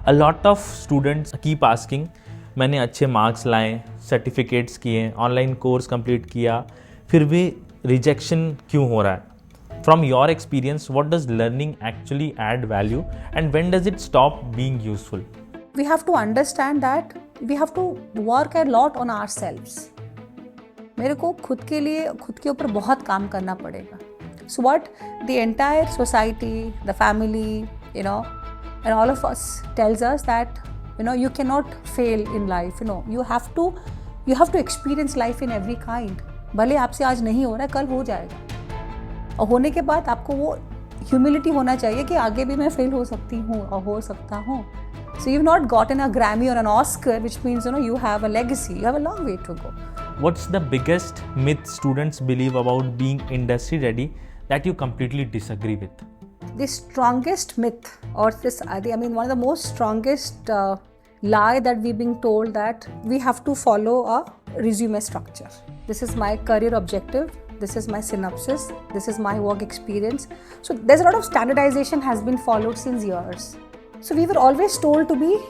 A lot of students keep asking, मैंने अच्छे marks लाए, सर्टिफिकेट्स किए, ऑनलाइन कोर्स कंप्लीट किया, फिर भी रिजेक्शन क्यों हो रहा है? From your experience, what does learning actually add value and when does it stop being useful? We have to understand that we have to work a lot on ourselves. मेरे को खुद के ऊपर बहुत काम करना पड़ेगा. So what the entire society, the family, and all of us tells us that, you cannot fail in life. You have to experience life in every kind. भले आपसे आज नहीं हो रहा है, कल हो जाएगा. और होने के बाद आपको वो ह्यूमिलिटी होना चाहिए कि आगे भी मैं फेल हो सकती हूँ और हो सकता हूँ. So you've not gotten a Grammy or an Oscar, which means you have a legacy. You have a long way to go. What's the biggest myth students believe about being industry ready that you completely disagree with? The strongest myth, or one of the most strongest lie that we've been told, that we have to follow a resume structure. This is my career objective. This is my synopsis. This is my work experience. So there's a lot of standardization has been followed since years. So we were always told to be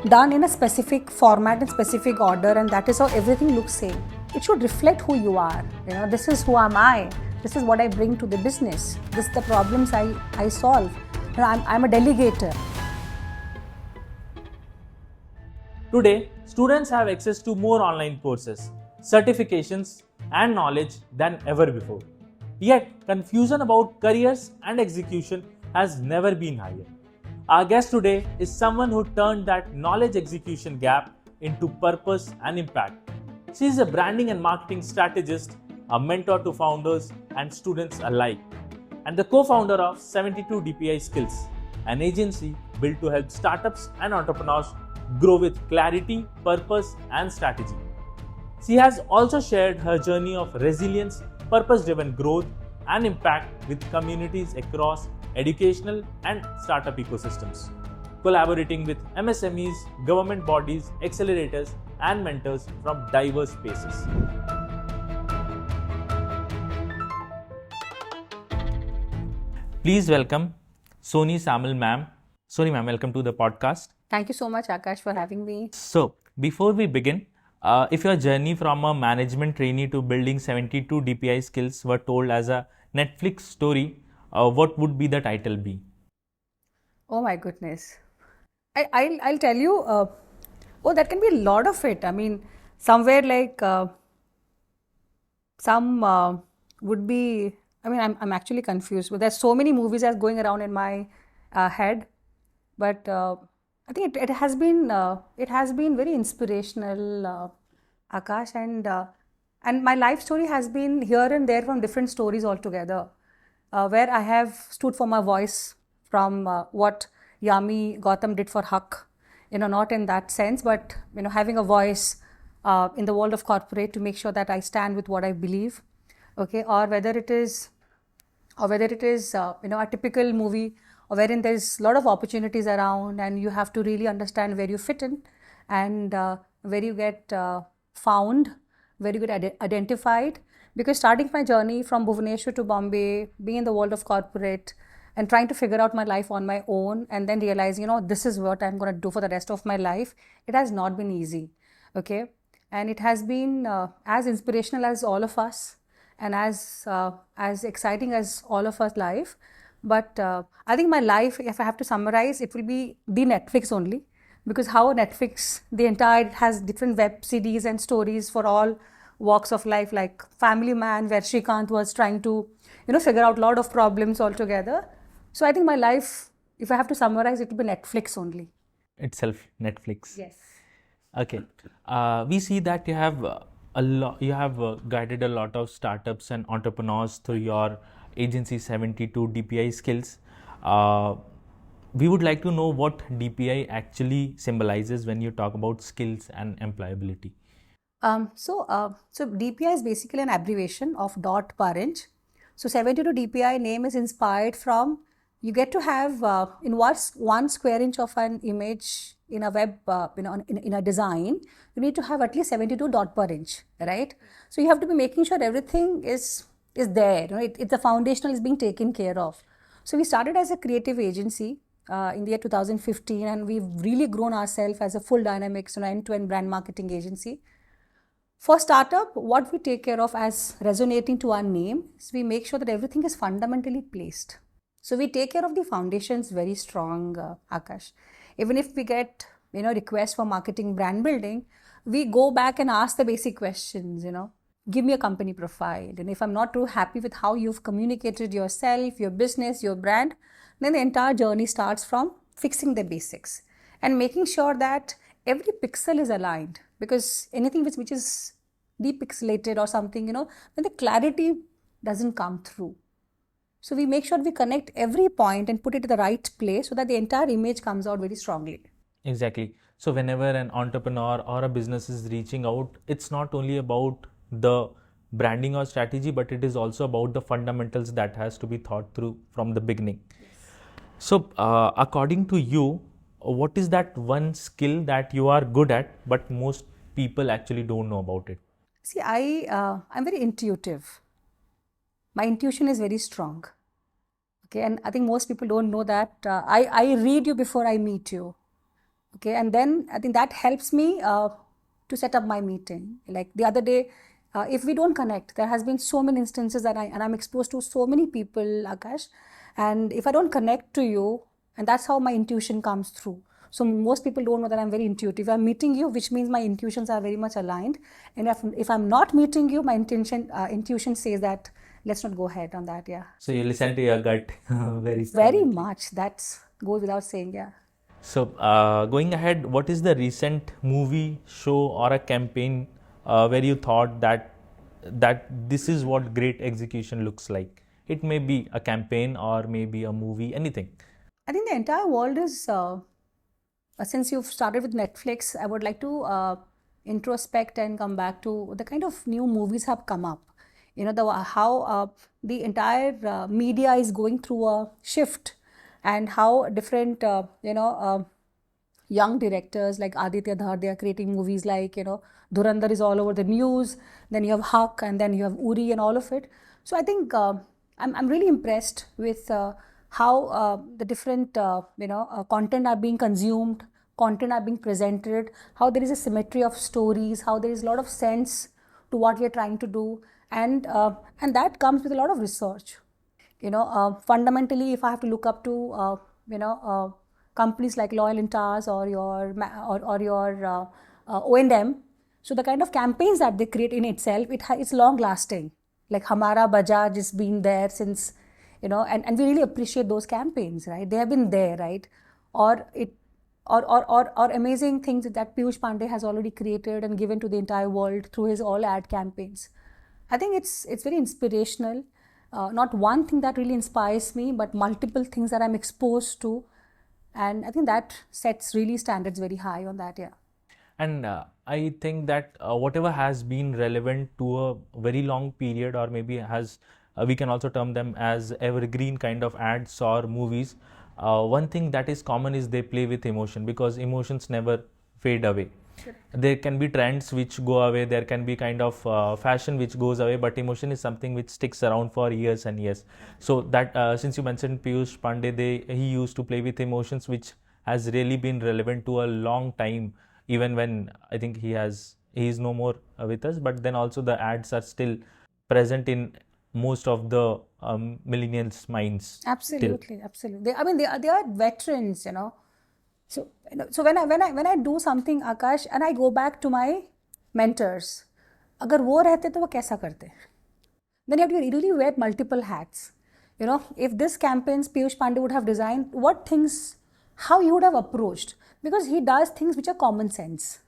done in a specific format and specific order, and that is how everything looks same. It should reflect who you are. This is who am I. This is what I bring to the business. This is the problems I solve. I'm a delegator. Today, students have access to more online courses, certifications, and knowledge than ever before. Yet, confusion about careers and execution has never been higher. Our guest today is someone who turned that knowledge execution gap into purpose and impact. She is a branding and marketing strategist, a mentor to founders and students alike, and the co-founder of 72 DPI Skillz, an agency built to help startups and entrepreneurs grow with clarity, purpose, and strategy. She has also shared her journey of resilience, purpose-driven growth, and impact with communities across educational and startup ecosystems, collaborating with MSMEs, government bodies, accelerators, and mentors from diverse spaces. Please welcome Sony Samal ma'am. Sony ma'am, welcome to the podcast. Thank you so much, Akash, for having me. So, before we begin, if your journey from a management trainee to building 72 DPI Skillz were told as a Netflix story, what would be the title be? Oh my goodness. I'll tell you, that can be a lot of it. Somewhere like some would be, I'm actually confused. But there's so many movies that's going around in my head. But I think it has been very inspirational, Akash, and my life story has been here and there from different stories altogether, where I have stood for my voice from what Yami Gautam did for Huck, not in that sense, but having a voice in the world of corporate to make sure that I stand with what I believe, okay, or whether it is a typical movie wherein there's a lot of opportunities around and you have to really understand where you fit in and where you get found, where you get identified. Because starting my journey from Bhubaneswar to Bombay, being in the world of corporate and trying to figure out my life on my own and then realizing, this is what I'm going to do for the rest of my life, it has not been easy, okay? And it has been as inspirational as all of us and as exciting as all of us life. But I think my life, if I have to summarize, it will be the Netflix only, because how Netflix, the entire, has different web CDs and stories for all walks of life, like Family Man, where Shrikant was trying to, figure out a lot of problems altogether. So I think my life, if I have to summarize, it will be Netflix only. Itself, Netflix. Yes. Okay. We see that you have guided a lot of startups and entrepreneurs through your agency 72 DPI Skillz. We would like to know what DPI actually symbolizes when you talk about skills and employability. So DPI is basically an abbreviation of dot per inch. So 72 DPI name is inspired from, you get to have in one square inch of an image in a web, in a design, you need to have at least 72 dot per inch, right? So you have to be making sure everything is there, the foundational is being taken care of. So we started as a creative agency in the year 2015, and we've really grown ourselves as a full dynamics, end-to-end brand marketing agency. For startup, what we take care of as resonating to our name is we make sure that everything is fundamentally placed. So we take care of the foundations very strong, Akash. Even if we get requests for marketing brand building, we go back and ask the basic questions. Give me a company profile. And if I'm not too happy with how you've communicated yourself, your business, your brand, then the entire journey starts from fixing the basics and making sure that every pixel is aligned, because anything which is depixelated or something, then the clarity doesn't come through. So we make sure we connect every point and put it in the right place so that the entire image comes out very strongly. Exactly. So whenever an entrepreneur or a business is reaching out, it's not only about the branding or strategy, but it is also about the fundamentals that has to be thought through from the beginning. So according to you, what is that one skill that you are good at but most people actually don't know about it? See, I'm very intuitive. My intuition is very strong. Okay, and I think most people don't know that. I read you before I meet you. Okay, and then I think that helps me to set up my meeting. Like the other day, if we don't connect, there has been so many instances that I'm exposed to so many people, Akash, and if I don't connect to you, and that's how my intuition comes through. So most people don't know that I'm very intuitive. I'm meeting you, which means my intuitions are very much aligned. And if I'm not meeting you, my intuition says that let's not go ahead on that. Yeah. So you listen to your gut very much. That goes without saying. Yeah. So going ahead, what is the recent movie, show, or a campaign where you thought that this is what great execution looks like? It may be a campaign or maybe a movie, anything. I think the entire world is, since you've started with Netflix, I would like to introspect and come back to the kind of new movies have come up. How the entire media is going through a shift, and how different, young directors like Aditya Dhar, they are creating movies like, Dhurandhar is all over the news. Then you have Huck, and then you have Uri and all of it. So I think I'm really impressed with how the different, content are being consumed, content are being presented, how there is a symmetry of stories, how there is a lot of sense to what we are trying to do. And that comes with a lot of research. Fundamentally, if I have to look up to, companies like Loyal & Tars or your O&M, so the kind of campaigns that they create in itself, it's long lasting. Like Hamara Bajaj has been there since, and we really appreciate those campaigns, right? They have been there, right? Or amazing things that Piyush Pandey has already created and given to the entire world through his all ad campaigns. I think it's very inspirational. Not one thing that really inspires me, but multiple things that I'm exposed to. And I think that sets really standards very high on that, yeah. And I think that whatever has been relevant to a very long period, or maybe we can also term them as evergreen kind of ads or movies. One thing that is common is they play with emotion, because emotions never fade away. Sure. There can be trends which go away, there can be kind of fashion which goes away, but emotion is something which sticks around for years and years. So that since you mentioned Piyush Pandey, he used to play with emotions, which has really been relevant to a long time, even when I think he is no more with us, but then also the ads are still present in most of the millennials' minds. Absolutely, absolutely. I mean, they are veterans, So when I do something, Akash, and I go back to my mentors, अगर वो रहते तो वो कैसा करते? Then you have to really wear multiple hats. If this campaigns Piyush Pandey would have designed, what things, how he would have approached, because he does things which are common sense.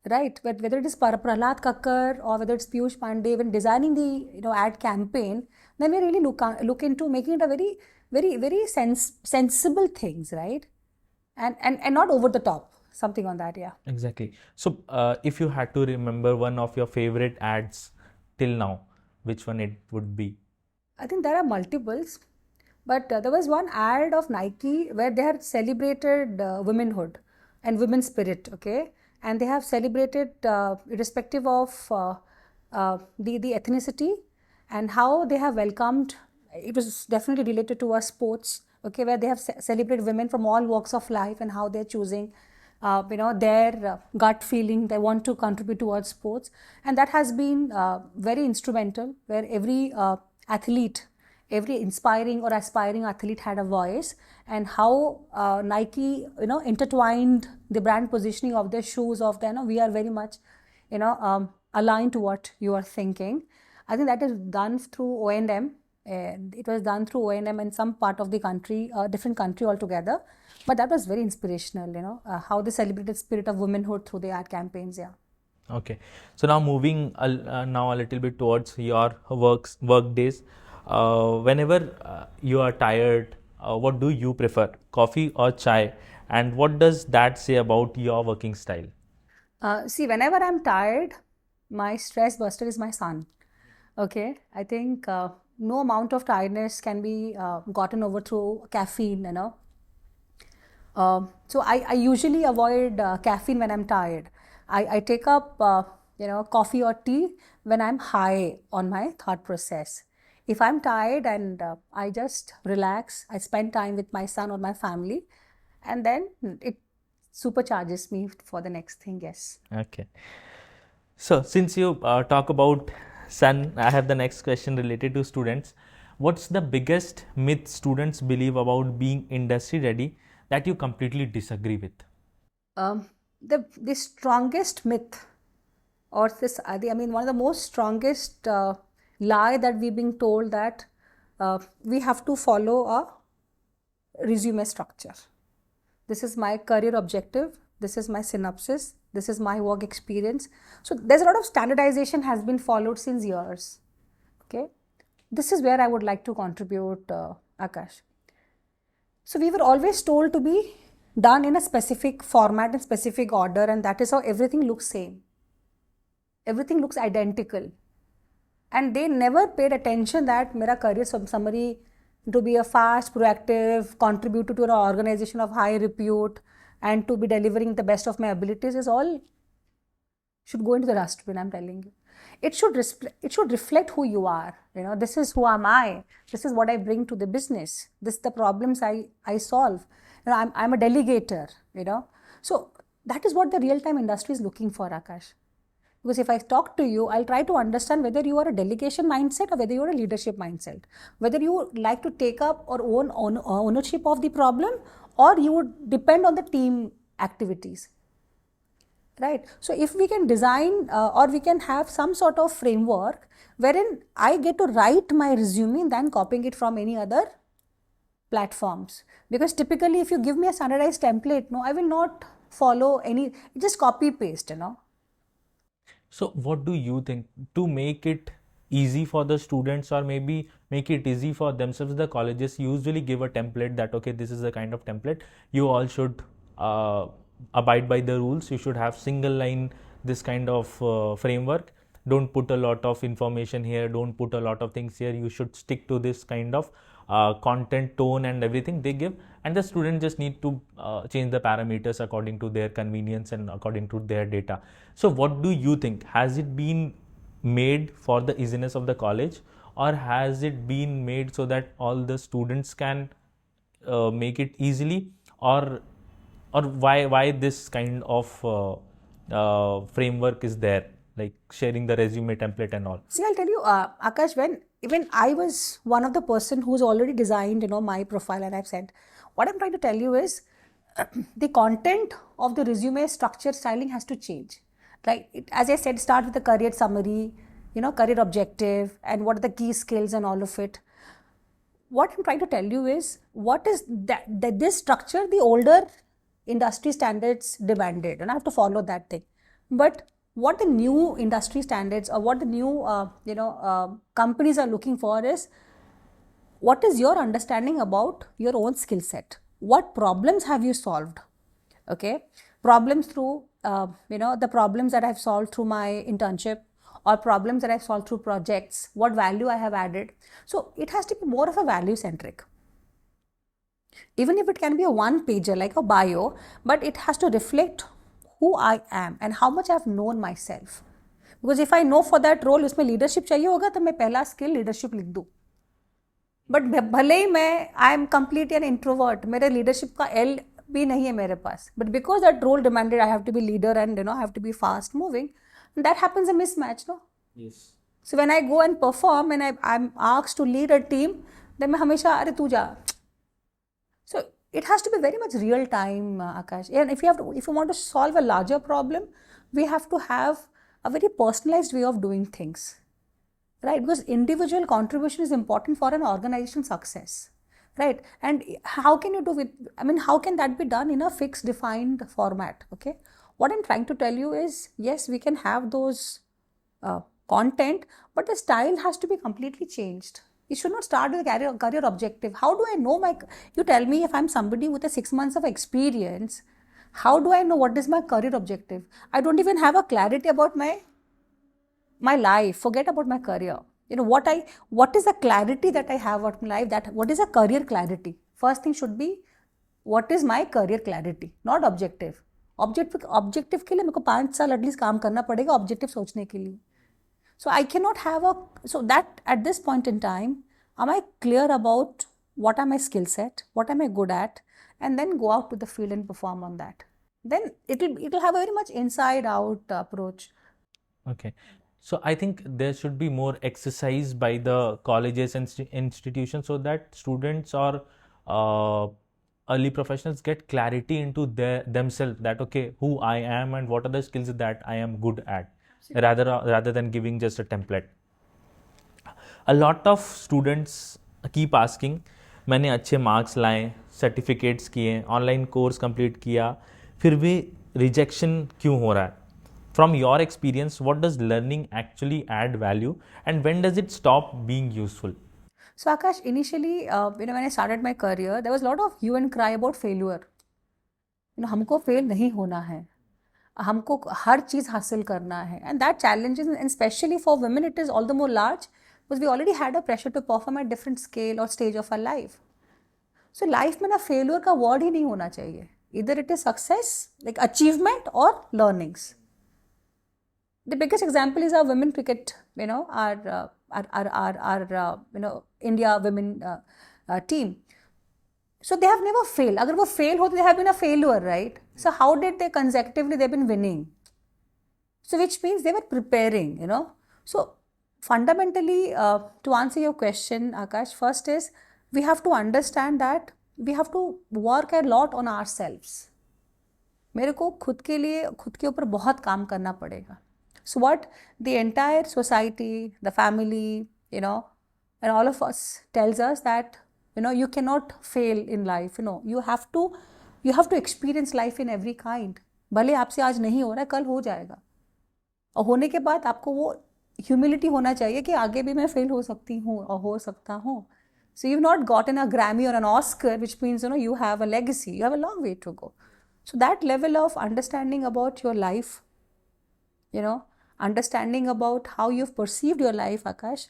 Right, but whether it is Prahlad Kakkar or whether it's Piyush Pandey, when designing the ad campaign, then we really look into making it a very, very, very sensible things, right? And not over the top, something on that, yeah. Exactly. So if you had to remember one of your favorite ads till now, which one it would be? I think there are multiples, but there was one ad of Nike where they had celebrated womanhood and women's spirit, okay? And they have celebrated irrespective of the ethnicity and how they have welcomed. It was definitely related to a sports okay, where they have celebrated women from all walks of life and how they're choosing, their gut feeling, they want to contribute towards sports. And that has been very instrumental, where every athlete, every inspiring or aspiring athlete had a voice, and how Nike, intertwined the brand positioning of their shoes, of the, we are very much, aligned to what you are thinking. I think that is done through O&M. It was done through O&M in some part of the country, different country altogether. But that was very inspirational, how they celebrated spirit of womanhood through the ad campaigns, yeah. Okay. So now moving now a little bit towards your work days. Whenever you are tired, what do you prefer, coffee or chai? And what does that say about your working style? See, whenever I'm tired, my stress buster is my son. Okay, I think no amount of tiredness can be gotten over through caffeine, So I usually avoid caffeine when I'm tired. I take up, coffee or tea when I'm high on my thought process. If I'm tired and I just relax, I spend time with my son or my family, and then it supercharges me for the next thing, yes. Okay. So since you talk about son, I have the next question related to students. What's the biggest myth students believe about being industry ready that you completely disagree with? The strongest myth, or this, one of the most strongest lie that we've been told, that we have to follow a resume structure. This is my career objective, this is my synopsis, this is my work experience. So there's a lot of standardization has been followed since years. Okay, this is where I would like to contribute, Akash. So we were always told to be done in a specific format and specific order, and that is how everything looks same. Everything looks identical. And they never paid attention that mera career summary to be a fast, proactive, contributor to an organization of high repute, and to be delivering the best of my abilities is all should go into the dustbin, I'm telling you. It should reflect who you are. This is who am I. This is what I bring to the business. This the problems I solve. I'm a delegator. So that is what the real-time industry is looking for, Akash. Because if I talk to you, I'll try to understand whether you are a delegation mindset or whether you are a leadership mindset. Whether you would like to take up or own ownership of the problem, or you would depend on the team activities. Right. So if we can design or we can have some sort of framework wherein I get to write my resume than copying it from any other platforms. Because typically if you give me a standardized template, no, I will not follow any, just copy paste, So what do you think to make it easy for the students, or maybe make it easy for themselves? The colleges usually give a template that, okay, this is the kind of template, you all should abide by the rules, you should have single line, this kind of framework, don't put a lot of information here, don't put a lot of things here, you should stick to this kind of content, tone and everything they give, and the student just need to change the parameters according to their convenience and according to their data. So what do you think? Has it been made for the easiness of the college, or has it been made so that all the students can make it easily, or why this kind of framework is there, like sharing the resume template and all? See, I'll tell you, Akash, when even I was one of the person who's already designed, my profile, and I've said, what I'm trying to tell you is the content of the resume structure styling has to change. Like, as I said, start with the career summary, career objective, and what are the key skills and all of it. What I'm trying to tell you is, what is that this structure, the older industry standards demanded, and I have to follow that thing. But what the new industry standards, or what the new companies are looking for is, what is your understanding about your own skill set? What problems have you solved? Okay, problems through the problems that I've solved through my internship, or problems that I've solved through projects, what value I have added. So it has to be more of a value centric. Even if it can be a one pager like a bio, but it has to reflect who I am and how much I've known myself. Because if I know for that role, उसमें leadership चाहिए होगा, तो मैं पहला skill leadership लिख दूँ. But भले ही मैं I am complete an introvert, मेरे लीडरशिप का एल भी नहीं है मेरे पास, but because that role demanded I have to be leader and I have to be fast moving, that happens a mismatch, no. So when I go and perform and I'm asked to lead a team, then मैं हमेशा अरे तू जा. So it has to be very much real time, Akash. And if you want to solve a larger problem, we have to have a very personalized way of doing things, right? Because individual contribution is important for an organization's success, right? And how can you do it? I mean, how can that be done in a fixed, defined format? Okay. What I'm trying to tell you is, yes, we can have those content, but the style has to be completely changed. You should not start with a career objective. How do I know you tell me if I'm somebody with a 6 months of experience, how do I know what is my career objective? I don't even have a clarity about my life. Forget about my career. You know, what is the clarity that I have about my life? What is a career clarity? First thing should be, what is my career clarity? Not objective. Objective के लिए मेरे को 5 साल at least काम करना पड़ेगा objective सोचने के लिए. So I cannot have so that at this point in time, am I clear about what are my skill set, what am I good at, and then go out to the field and perform on that. Then it'll have a very much inside out approach. Okay. So I think there should be more exercise by the colleges and institutions so that students or early professionals get clarity into themselves, that okay, who I am and what are the skills that I am good at. Rather than giving just a template. A lot of students keep asking, मैंने अच्छे marks लाए, certificates किए, online course complete किया, फिर भी rejection क्यों हो रहा है? From your experience, what does learning actually add value and when does it stop being useful? So Akash, initially, when I started my career, there was a lot of hue and cry about failure. हमको fail नहीं होना है, हमको हर चीज़ हासिल करना है, and that challenges, and especially for women it is all the more large because we already had a pressure to perform at different scale or stage of our life. So life में ना failure का word ही नहीं होना चाहिए. Either it is success, like achievement, or learnings. The biggest example is our women cricket, our India women team. So they have never failed. अगर वो fail होते, they have been a failure, right? So how did they consecutively, they've been winning? So which means they were preparing, So fundamentally, to answer your question, Akash, first is we have to understand that we have to work a lot on ourselves. मेरे को खुद के ऊपर बहुत काम करना पड़ेगा. So what the entire society, the family, and all of us tells us that, you cannot fail in life. You have to experience life in every kind. भले आपसे आज नहीं हो रहा है, कल हो जाएगा. और होने के बाद आपको वो humility होना चाहिए कि आगे भी मैं fail हो सकती हूँ और हो सकता हूँ. So you've not gotten a Grammy or an Oscar, which means, you have a legacy. You have a long way to go. So that level of understanding about your life, understanding about how you've perceived your life, Akash,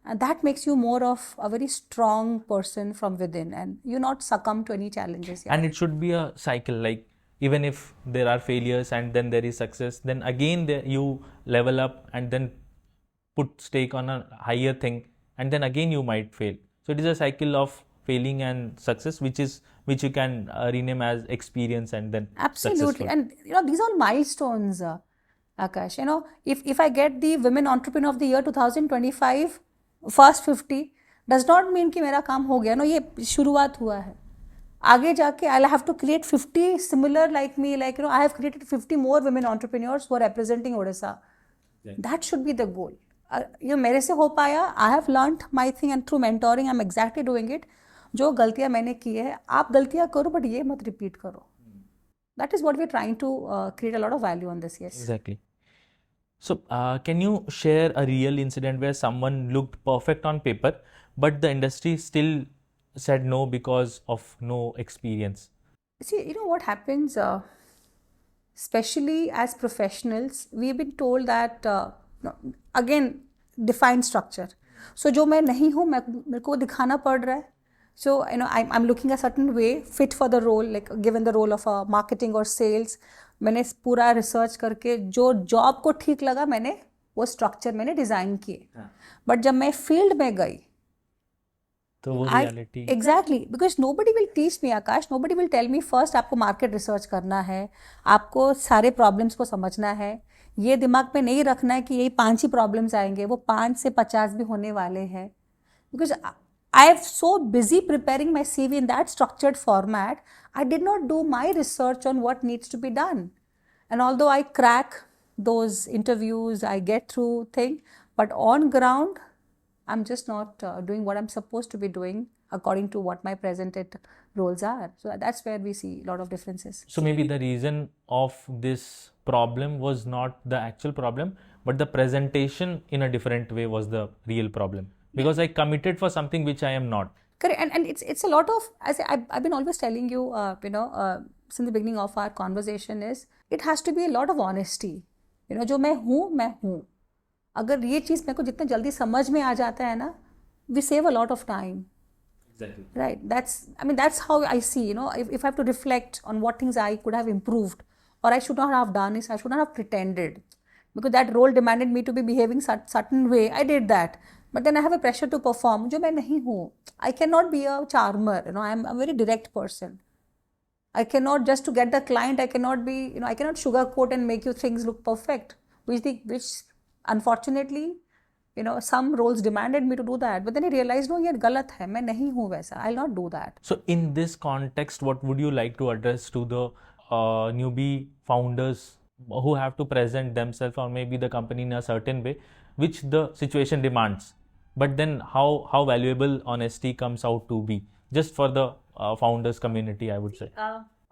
and that makes you more of a very strong person from within, and you not succumb to any challenges. And it should be a cycle, like even if there are failures and then there is success, then again you level up and then put stake on a higher thing, and then again you might fail. So it is a cycle of failing and success, which you can rename as experience and then absolutely successful. And these are milestones, Akash. If I get the Women Entrepreneur of the Year 2025 first 50 does not mean कि मेरा काम हो गया. ये शुरुआत हुआ है. आगे जाके I'll have to create 50 similar like me, I have created 50 more women entrepreneurs who are representing Odisha. Yeah. That should be the goal. मेरे से हो पाया, I have learned my thing, and through mentoring I'm exactly doing it. जो गलतियाँ मैंने की है, आप गलतियाँ करो but ये मत repeat करो. That is what we're trying to create a lot of value on this. Yes. Exactly. So can you share a real incident where someone looked perfect on paper, but the industry still said no because of no experience? See, what happens, especially as professionals, we've been told that, again, define structure. So जो मैं नहीं हूँ, मेरे को दिखाना पड़ रहा है. So, I'm looking a certain way, fit for the role, like given the role of a marketing or sales. मैंने पूरा रिसर्च करके जो जॉब को ठीक लगा, मैंने वो स्ट्रक्चर मैंने डिज़ाइन किए. बट जब मैं फील्ड में गई, तो वो reality. Exactly, because nobody will teach me, Akash. Nobody will tell me first आपको market research करना है, आपको सारे problems को समझना है, ये दिमाग में नहीं रखना है कि यही 5 ही problems आएंगे, वो 5 से 50 भी होने वाले हैं. Because I am so busy preparing my CV in that structured format, I did not do my research on what needs to be done. And although I crack those interviews, I get through things, but on ground, I'm just not doing what I'm supposed to be doing according to what my presented roles are. So that's where we see a lot of differences. So maybe the reason of this problem was not the actual problem, but the presentation in a different way was the real problem. Because I committed for something which I am not. Correct, and it's a lot of, as I've been always telling you, since the beginning of our conversation is, it has to be a lot of honesty. जो मैं हूँ. अगर ये चीज़ मेरे को जितने जल्दी समझ में आ जाता है ना, we save a lot of time. Exactly. Right. That's how I see, if I have to reflect on what things I could have improved or I should not have done is I should not have pretended. Because that role demanded me to be behaving certain way. I did that. But then I have a pressure to perform, जो मैं नहीं हूँ. I cannot be a charmer, I'm a very direct person. I cannot, just to get the client, I cannot be, I cannot sugarcoat and make you things look perfect, which unfortunately, some roles demanded me to do that. But then I realized, no, ये गलत है, मैं नहीं हूँ वैसा. I'll not do that. So in this context, what would you like to address to the newbie founders who have to present themselves or maybe the company in a certain way, which the situation demands? But then how valuable honesty comes out to be, just for the founders community, I would say.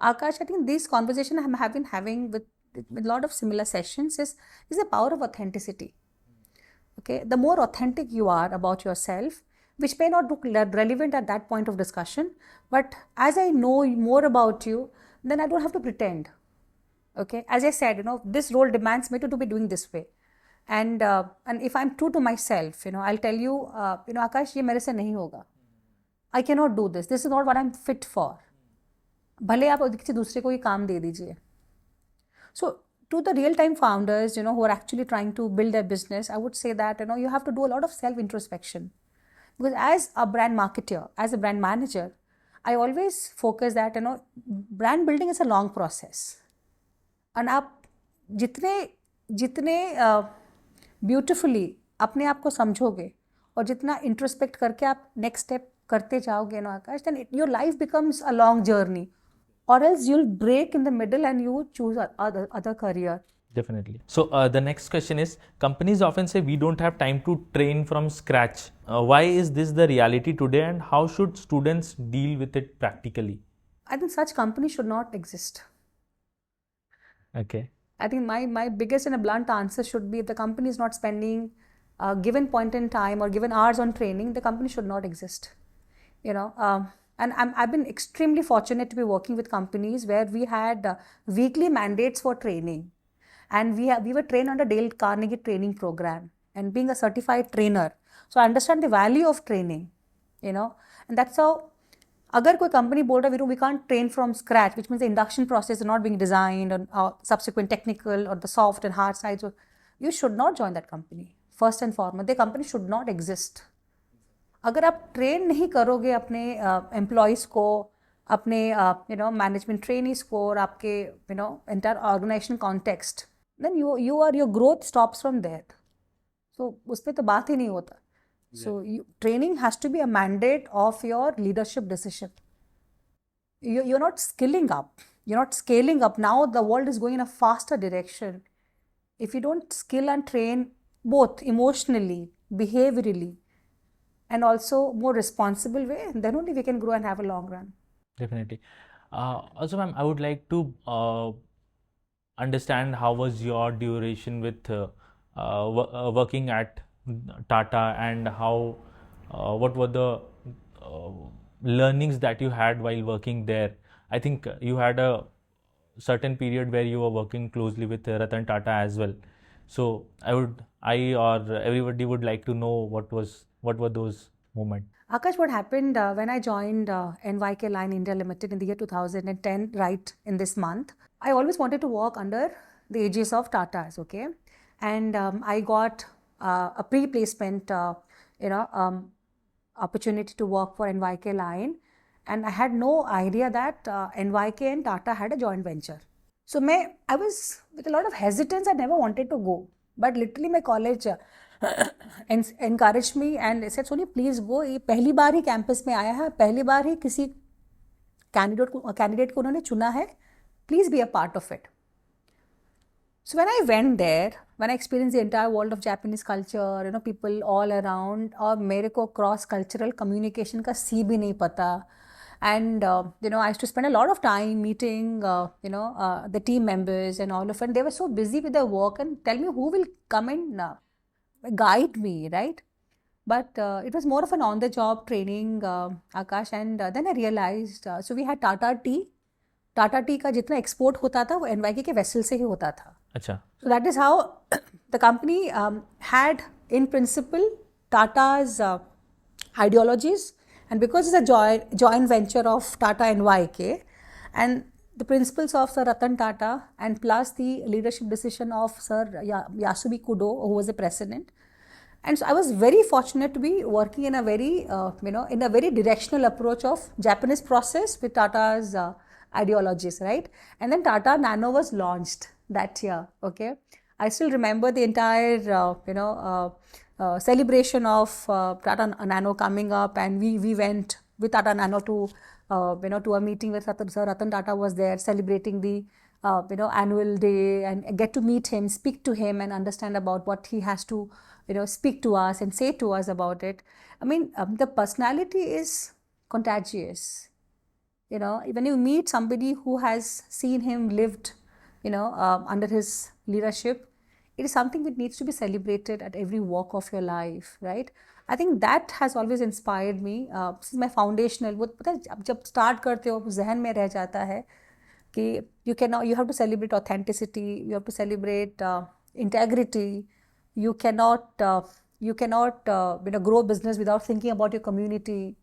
Akash, I think this conversation I have been having with a lot of similar sessions is the power of authenticity. Okay, the more authentic you are about yourself, which may not look relevant at that point of discussion, but as I know more about you, then I don't have to pretend. Okay, as I said, this role demands me to be doing this way. And if I'm true to myself, I'll tell you, Akash, ये मेरे से नहीं होगा. I cannot do this. This is not what I'm fit for. भले आप किसी दूसरे को ये काम दे दीजिए. So to the real-time founders, who are actually trying to build their business, I would say that, you have to do a lot of self-introspection. Because as a brand marketer, as a brand manager, I always focus that, brand building is a long process. And आप जितने beautifully अपने आप को समझोगे और जितना introspect करके आप नेक्स्ट स्टेप करते जाओगे ना आकाश, then your life becomes a long journey, or else you'll break in the middle and you choose other career. Definitely. So the next question is, companies often say we don't have time to train from scratch. Why is this the reality today, and how should students deal with it practically? I think such companies should not exist. Okay. I think my biggest and a blunt answer should be, if the company is not spending a given point in time or given hours on training, the company should not exist. And I've been extremely fortunate to be working with companies where we had weekly mandates for training. And we were trained under Dale Carnegie training program and being a certified trainer. So I understand the value of training, and that's how, अगर कोई company बोल रहा है we can't train from scratch, which means the induction process is not being designed or subsequent technical or the soft and hard sides, you should not join that company. First and foremost, the company should not exist. अगर आप train नहीं करोगे अपने employees को, अपने management trainees को और आपके entire organization context, then your growth stops from there. So उस पे तो बात ही नहीं होता. So training has to be a mandate of your leadership decision. You're not skilling up. You're not scaling up. Now the world is going in a faster direction. If you don't skill and train both emotionally, behaviorally, and also more responsible way, then only we can grow and have a long run. Definitely. Also, ma'am, I would like to understand how was your duration with working at Tata, and how what were the learnings that you had while working there. I think you had a certain period where you were working closely with Ratan Tata as well. So I or everybody would like to know what were those moments. Akash, what happened when I joined NYK Line India Limited in the year 2010, right in this month, I always wanted to work under the aegis of Tata's, okay? And I got a pre-placement, opportunity to work for NYK Line, and I had no idea that NYK and Tata had a joint venture. So I was with a lot of hesitance. I never wanted to go, but literally my college encouraged me and said, Sony, please go. ये पहली बार ही campus में आया है, पहली बार ही किसी candidate को उन्होंने चुना है. Please be a part of it. So when I went there, when I experienced the entire world of Japanese culture, people all around, और मेरे को cross cultural communication का C भी नहीं पता. And, I used to spend a lot of time meeting, the team members and all of it. They were so busy with their work and tell me who will come and guide me, right? But it was more of an on-the-job training, Akash. And then I realized, so we had Tata Tea. Tata Tea का जितना export होता था वो NYK के vessel से ही होता था. अच्छा. So that is how the company had, in principle, Tata's ideologies. And because it's a joint venture of Tata and NYK, and the principles of Sir Ratan Tata, and plus the leadership decision of Sir Yasubi Kudo, who was the president. And so I was very fortunate to be working in a very, in a very directional approach of Japanese process with Tata's ideologies, right? And then Tata Nano was launched that year, okay? I still remember the entire, celebration of Tata Nano coming up, and we went with Tata Nano to to a meeting with Sir Ratan Tata was there celebrating the annual day, and get to meet him, speak to him, and understand about what he has to speak to us and say to us about it. I mean, the personality is contagious. When you meet somebody who has seen him lived, under his leadership, it is something that needs to be celebrated at every walk of your life, right? I think that has always inspired me. This is my foundational. वो पता है जब start करते हो ज़हन में रह जाता है कि you have to celebrate authenticity, you have to celebrate integrity. You cannot grow business without thinking about your community.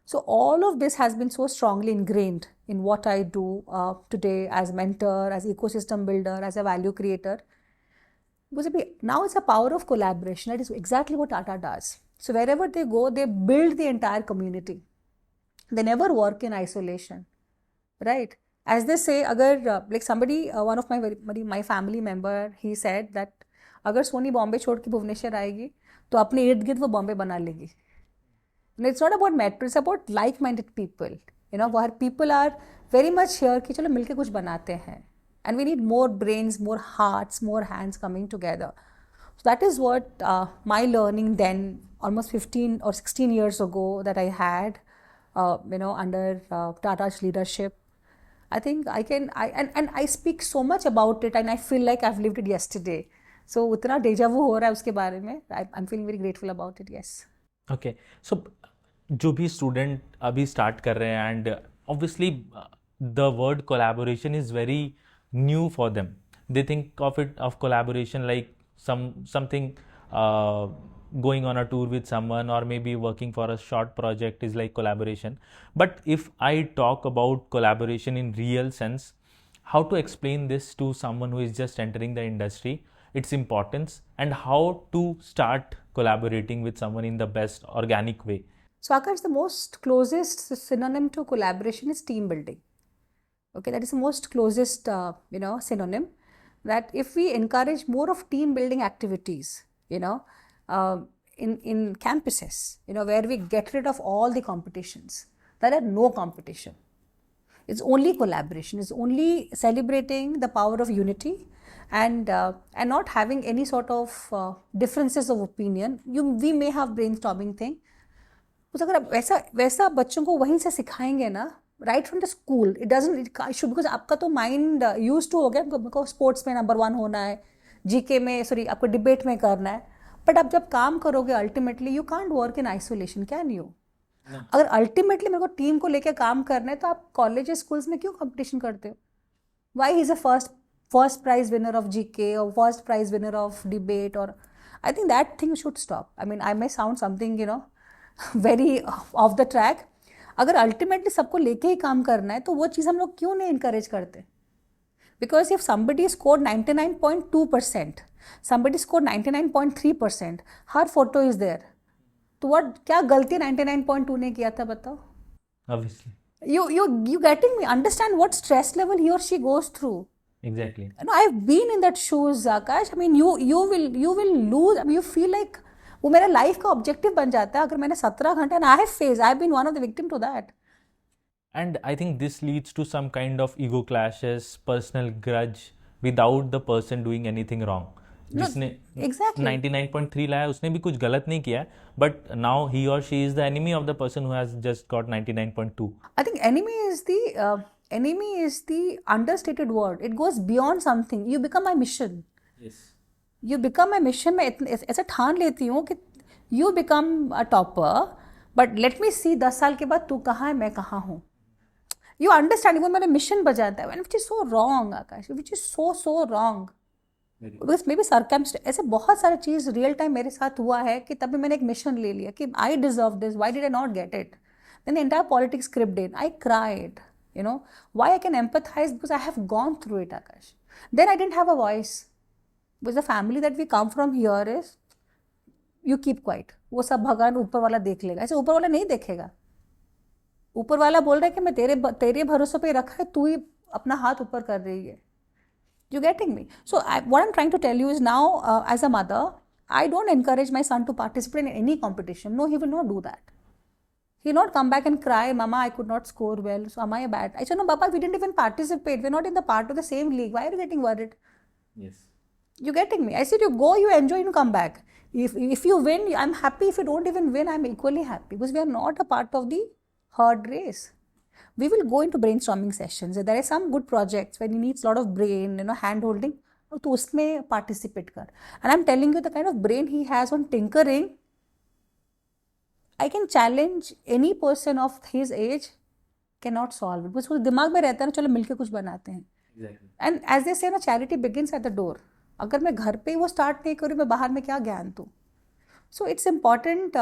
So all of this has been so strongly ingrained in what I do today as mentor, as ecosystem builder, as a value creator. Now it's a power of collaboration. That is exactly what Tata does. So wherever they go, they build the entire community. They never work in isolation, right? As they say, like somebody, one of my family member, he said that अगर सोनी बॉम्बे छोड़ के भुवनेश्वर आएगी तो अपने इर्द गिर्द वो बॉम्बे बना लेगी. It's not about metro, it's about like-minded people. Where people are very much here कि चलो मिलके कुछ बनाते हैं. And we need more brains, more hearts, more hands coming together. So that is what my learning then, almost 15 or 16 years ago, that I had, under Tata's leadership. I think I speak so much about it, and I feel like I've lived it yesterday. So उतना deja vu हो रहा है उसके बारे में. I'm feeling very grateful about it. Yes. Okay. So जो भी student अभी start कर रहे हैं, and obviously the word collaboration is very new for them. They think of collaboration like something going on a tour with someone, or maybe working for a short project is like collaboration. But if I talk about collaboration in real sense, how to explain this to someone who is just entering the industry, its importance, and how to start collaborating with someone in the best organic way? So Akash, the most closest synonym to collaboration is team building. Okay, that is the most closest, synonym. That if we encourage more of team building activities, in campuses, where we get rid of all the competitions, there are no competition. It's only collaboration. It's only celebrating the power of unity, and not having any sort of differences of opinion. We may have brainstorming thing. तो अगर आप वैसा बच्चों को वहीं से सिखाएंगे ना, right from the school, it should, because आपका तो mind used to हो गया, आपको स्पोर्ट्स में नंबर 1 होना है, जीके में आपको डिबेट में करना है, बट आप जब काम करोगे ultimately you can't work in isolation, can you? अगर अल्टीमेटली मेरे को टीम को लेकर काम करना है तो आप कॉलेज स्कूल्स में क्यों कंपटीशन करते हो? Why he is a first prize winner of GK और first prize winner of debate? और I think that thing should stop. I mean, I may sound something very off the track. अगर ultimately सबको लेके ही काम करना है तो वो चीज़ हम लोग क्यों नहीं इनकरेज करते? Because if somebody scored 99.2%, somebody scored 99.3%, her photo is there. तो what क्या गलती 99.2 ने किया था बताओ? Obviously. You getting me? Understand what stress level he or she goes through. Exactly. You know, I've been in that shoes, Akash. I mean, you will lose. I mean, you feel like वो मेरा life का objective बन जाता है अगर मैंने 17 घंटे and I have faced, I've been one of the victim to that. And I think this leads to some kind of ego clashes, personal grudge without the person doing anything wrong. जिसने Exactly. 99.3 लाया उसने भी कुछ गलत नहीं किया, but now he or she is the enemy of the person who has just got 99.2. I think enemy is the understated word. It goes beyond something. You become my mission. Yes. You become my mission. मैं ऐसा ठान लेती हूँ कि you become a topper, but let me see 10 साल के बाद तू कहाँ है मैं कहाँ हूँ. You understand? वो मेरा मिशन बजाता है, which is so wrong, Akash. Which is so wrong. Because maybe circumstance, ऐसे बहुत सारे चीज़ रियल टाइम मेरे साथ हुआ है कि तभी मैंने एक मिशन ले लिया कि I deserve this. Why did I not get it? Then the entire politics crept in. I cried. You know why I can empathize because I have gone through it, Akash. Then I didn't have a voice. Because the family that we come from here is you keep quiet. वो सब भगवान ऊपर वाला देख लेगा. ऐसे ऊपर वाला नहीं देखेगा. ऊपर वाला बोल रहा है कि मैं तेरे भरोसे पे रखा है, तू ही अपना हाथ ऊपर कर रही है. You getting me? So what I'm trying to tell you is now, as a mother, I don't encourage my son to participate in any competition. No, he will not do that. He will not come back and cry, Mama, I could not score well. So am I a bad? I said, no, Papa, we didn't even participate. We're not in the part of the same league. Why are you getting worried? Yes. You getting me? I said, you go, you enjoy, you come back. If you win, I'm happy. If you don't even win, I'm equally happy because we are not a part of the herd race. We will go into brainstorming sessions. There are some good projects where you need a lot of brain, hand holding. तो उसमें participate कर. And I'm telling you the kind of brain he has on tinkering. I can challenge any person of his age cannot solve it. because दिमाग में रहता है ना चलो मिलके कुछ बनाते हैं. Exactly. And as they say ना charity begins at the door. अगर मैं घर पे वो start नहीं करूँ मैं बाहर में क्या ज्ञान दूँ. So it's important,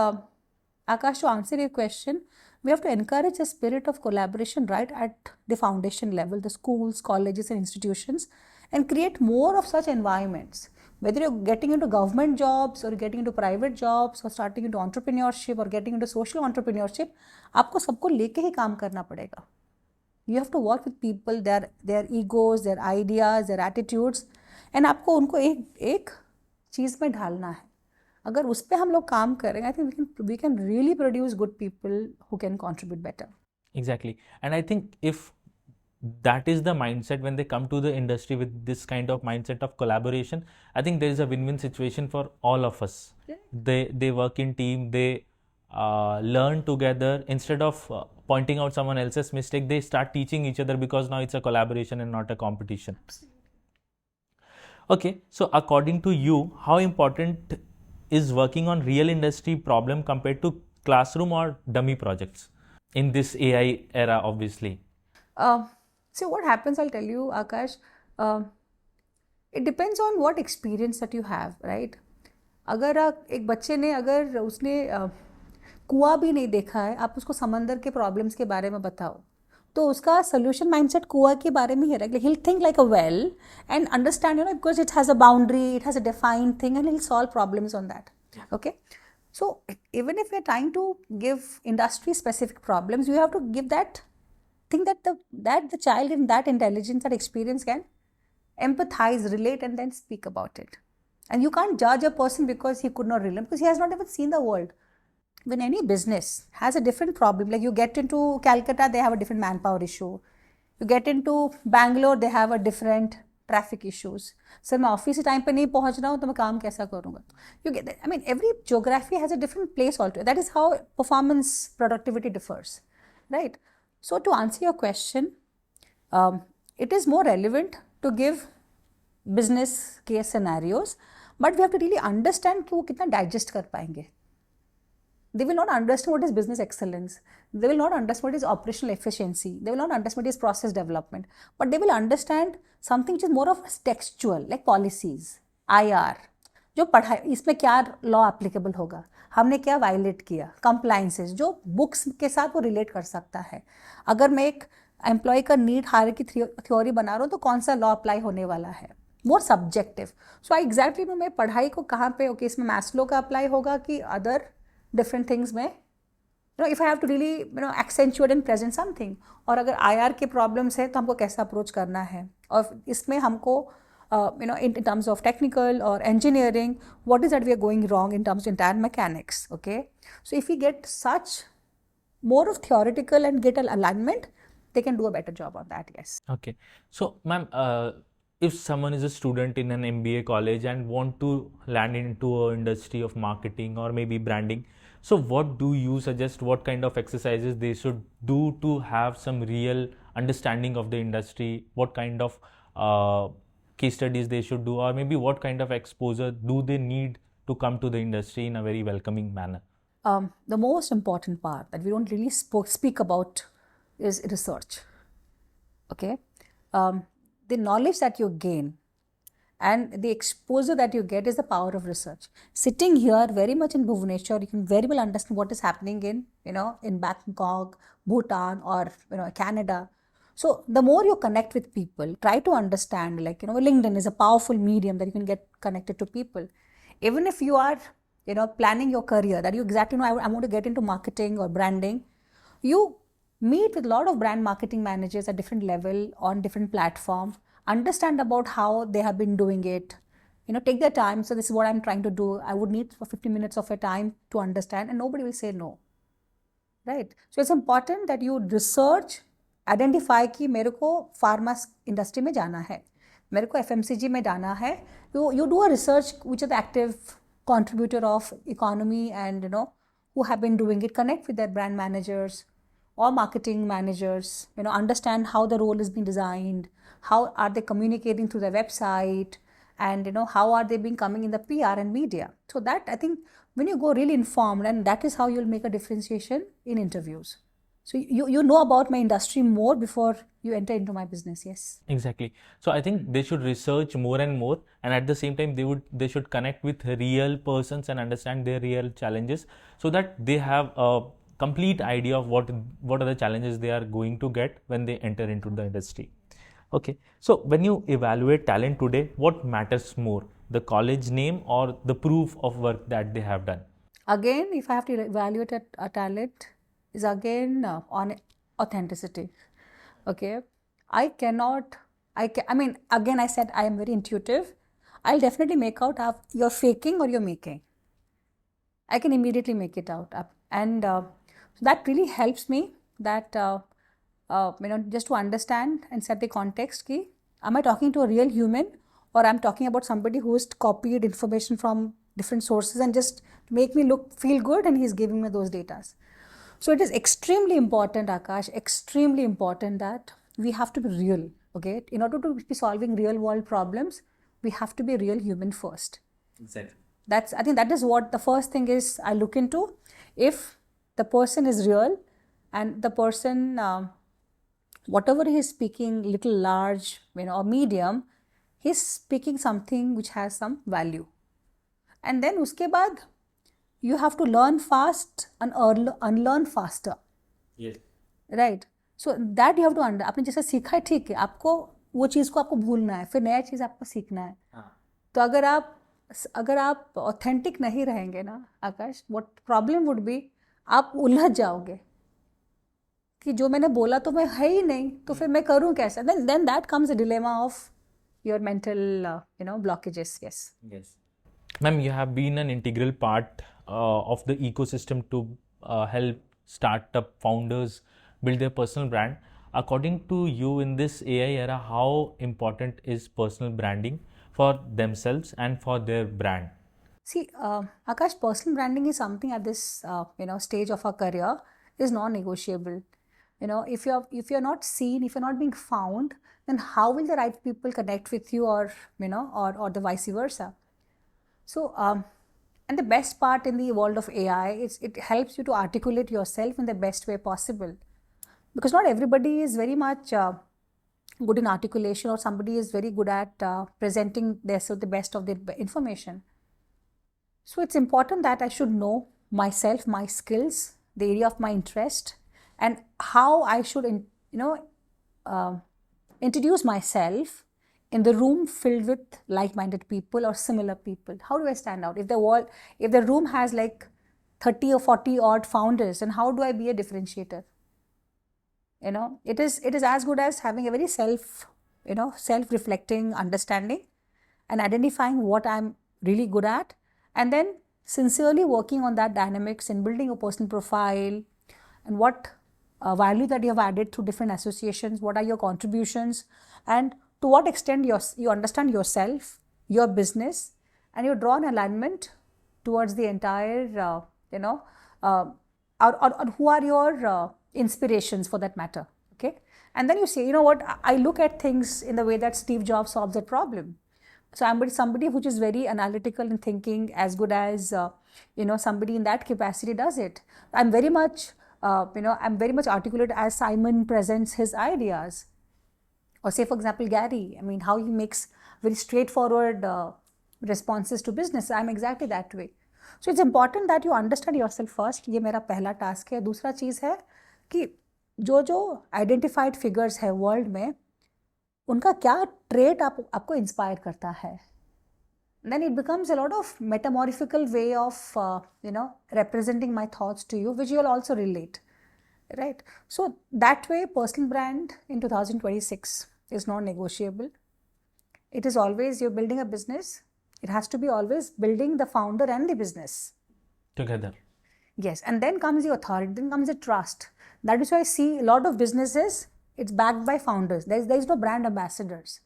Akash, to answer your question. We have to encourage a spirit of collaboration right at the foundation level, the schools, colleges and institutions, and create more of such environments. Whether you're getting into government jobs or getting into private jobs or starting into entrepreneurship or getting into social entrepreneurship, आपको सबको लेके ही काम करना पड़ेगा. You have to work with people, their egos, their ideas, their attitudes, and आपको उनको एक चीज़ में ढालना है. अगर उस पर हम लोग काम करेंगे, I think we can really produce good people who can contribute better. Exactly. And I think if that is the mindset when they come to the industry with this kind of mindset of collaboration, I think there is a win-win situation for all of us. Yeah. They work in team, they learn together. Instead of pointing out someone else's mistake, they start teaching each other because now it's a collaboration and not a competition. Absolutely. Okay, so according to you, how important is working on real industry problem compared to classroom or dummy projects in this AI era, obviously? So what happens, I'll tell you, Akash, it depends on what experience that you have, right? अगर एक बच्चे ने अगर उसने कुआं भी नहीं देखा है, आप उसको समंदर के प्रॉब्लम्स के बारे में बताओ, तो उसका solution mindset कुआं के बारे में ही है. Like he'll think like a well and understand, because it has a boundary, it has a defined thing, and he'll solve problems on that. Okay. So even if we're trying to give industry specific problems, you have to give that thing that the child in that intelligence, that experience can empathize, relate, and then speak about it. And you can't judge a person because he could not relate, because he has not even seen the world. When any business has a different problem, like you get into Calcutta, they have a different manpower issue. You get into Bangalore, they have a different traffic issues. Sir, मैं office time पे नहीं पहुंच रहा हूँ तो मैं काम कैसा करूँगा? You get that? I mean, every geography has a different place altogether. That is how performance productivity differs, right? So to answer your question, it is more relevant to give business case scenarios, but we have to really understand कि वो कितना digest कर पाएंगे. They will not understand what is business excellence. They will not understand what is operational efficiency. They will not understand what is process development. But they will understand something which is more of textual, like policies, IR. जो पढ़ाई इसमें क्या law applicable होगा, हमने क्या violate किया, compliances, जो books के साथ वो relate कर सकता है. अगर मैं एक employee का need hierarchy theory बना रहा हूँ तो कौन सा law apply होने वाला है. More subjective. So I exactly know मैं पढ़ाई को कहाँ पे, okay, इसमें Maslow का apply होगा कि other different things में, if I have to really accentuate and present something, और अगर IR के problems है तो हमको कैसा approach करना है, और इसमें हमको in terms of technical or engineering, what is that we are going wrong in terms of entire mechanics, okay? So if we get such more of theoretical and get an alignment, they can do a better job on that, yes. Okay. So, ma'am, if someone is a student in an MBA college and want to land into an industry of marketing or maybe branding, so what do you suggest? What kind of exercises they should do to have some real understanding of the industry? What kind of case studies they should do, or maybe what kind of exposure do they need to come to the industry in a very welcoming manner? The most important part that we don't really speak about is research. Okay, the knowledge that you gain and the exposure that you get is the power of research. Sitting here very much in Bhubaneswar, you can very well understand what is happening in Bangkok, Bhutan, or Canada. So the more you connect with people, try to understand, LinkedIn is a powerful medium that you can get connected to people. Even if you are planning your career, that you exactly know I want to get into marketing or branding, you meet with a lot of brand marketing managers at different level on different platforms, understand about how they have been doing it, take their time. So this is what I'm trying to do. I would need for 50 minutes of your time to understand, and nobody will say no, right? So it's important that you research, identify कि मेरे को pharma industry में जाना है, मेरे को FMCG में जाना है. You do a research which is the active contributor of economy and who have been doing it. Connect with their brand managers or marketing managers, understand how the role is being designed, how are they communicating through their website, and how are they being coming in the PR and media. So that, I think, when you go really informed, and that is how you'll make a differentiation in interviews. So you know about my industry more before you enter into my business, yes. Exactly. So I think they should research more and more, and at the same time they should connect with real persons and understand their real challenges, so that they have a complete idea of what are the challenges they are going to get when they enter into the industry. Okay. So when you evaluate talent today, what matters more, the college name or the proof of work that they have done? Again, if I have to evaluate a talent, is again on authenticity. Okay, again, I said I am very intuitive. I'll definitely make out if you're faking or you're making. I can immediately make it out. And so that really helps me that, just to understand and set the context. Am I talking to a real human, or I'm talking about somebody who's copied information from different sources and just make me feel good, and he's giving me those data. So it is extremely important, Akash, extremely important that we have to be real, okay? In order to be solving real world problems, we have to be real human first. Exactly. I think that is what the first thing is I look into. If the person is real and the person, whatever he is speaking, little, large, or medium, he's speaking something which has some value. And then uske baad, you have to learn fast and unlearn faster. Yes. Right. So that you have to understand. आपने जैसे सीखा है, ठीक है, आपको वो चीज़ को आपको भूलना है, फिर नया चीज़ आपको सीखना है. तो अगर आप ऑथेंटिक नहीं रहेंगे ना आकाश, what problem would be, आप उलझ जाओगे कि जो मैंने बोला तो मैं है ही नहीं, तो फिर मैं करूँ कैसा? Then that comes a dilemma of your mental blockages. Yes. Yes. Ma'am, you have been an integral part of the ecosystem to help startup founders build their personal brand. According to you, in this AI era, how important is personal branding for themselves and for their brand? See, Akash, personal branding is something at this stage of our career is non-negotiable. If you're not seen, if you're not being found, then how will the right people connect with you, or or the vice versa? So, and the best part in the world of AI is it helps you to articulate yourself in the best way possible, because not everybody is very much good in articulation, or somebody is very good at presenting the best of their information. So it's important that I should know myself, my skills, the area of my interest, and how I should introduce myself in the room filled with like-minded people or similar people. How do I stand out? If the room has like 30 or 40 odd founders, and how do I be a differentiator? It is as good as having a very self-reflecting understanding and identifying what I'm really good at, and then sincerely working on that dynamics and building a personal profile and what value that you have added through different associations, what are your contributions, and to what extent you understand yourself, your business, and you draw an alignment towards the entire, or who are your inspirations for that matter, okay? And then you say, you know what, I look at things in the way that Steve Jobs solves that problem. So I'm somebody who is very analytical in thinking, as good as, somebody in that capacity does it. I'm very much articulate as Simon presents his ideas. Or say, for example, Gary, how he makes very straightforward responses to business. I'm exactly that way. So it's important that you understand yourself first. ये मेरा पहला task है. दूसरा चीज़ है कि जो identified figures है world में, उनका क्या trait आपको inspire करता है. Then it becomes a lot of metamorphical way of representing my thoughts to you, which you will also relate, right? So that way, personal brand in 2026 is non-negotiable. It is always, you're building a business, it has to be always building the founder and the business together. Yes, and then comes the authority, then comes the trust. That is why I see a lot of businesses, it's backed by founders. There is no brand ambassadors.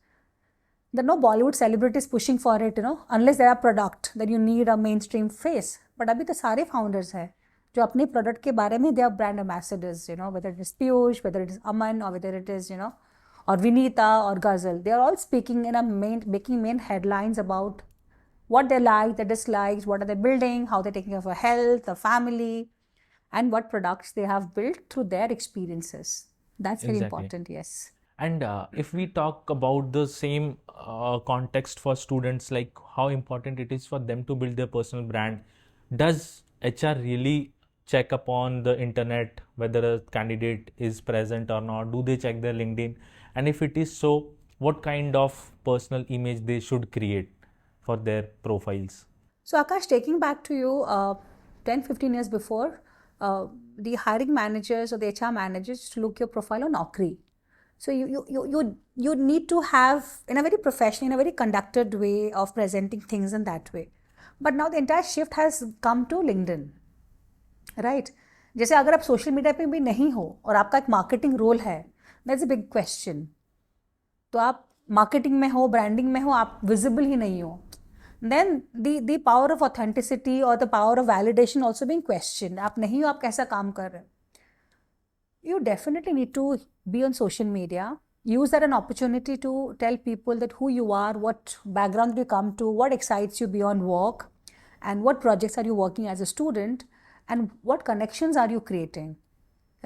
There are no Bollywood celebrities pushing for it, unless there are product, then you need a mainstream face. But abhi to सारे founders हैं जो अपने product के बारे में they are brand ambassadors, whether it is Piyush, whether it is Aman, or whether it is, or Vinita or Ghazal. They are all speaking making main headlines about what they like, their dislikes, what are they building, how they're taking care of their health, their family, and what products they have built through their experiences. That's very important, yes. And if we talk about the same context for students, like how important it is for them to build their personal brand, does HR really check upon the internet whether a candidate is present or not? Do they check their LinkedIn? And if it is so, what kind of personal image they should create for their profiles? So Akash, taking back to you 10-15 years before, the hiring managers or the HR managers to look your profile on Naukri. So you need to have, in a very professional, in a very conducted way of presenting things in that way. But now the entire shift has come to LinkedIn, right? जैसे अगर आप social media पे भी नहीं हो और आपका एक मार्केटिंग रोल है, दैट्स अ बिग क्वेश्चन. तो आप मार्केटिंग में हो, ब्रांडिंग में हो, आप विजिबल ही नहीं हो, then the power of authenticity or the power of validation also being questioned. आप नहीं हो, आप कैसा काम कर रहे हो? You definitely need to be on social media. Use that an opportunity to tell people that who you are, what background you come to, what excites you beyond work, and what projects are you working as a student, and what connections are you creating,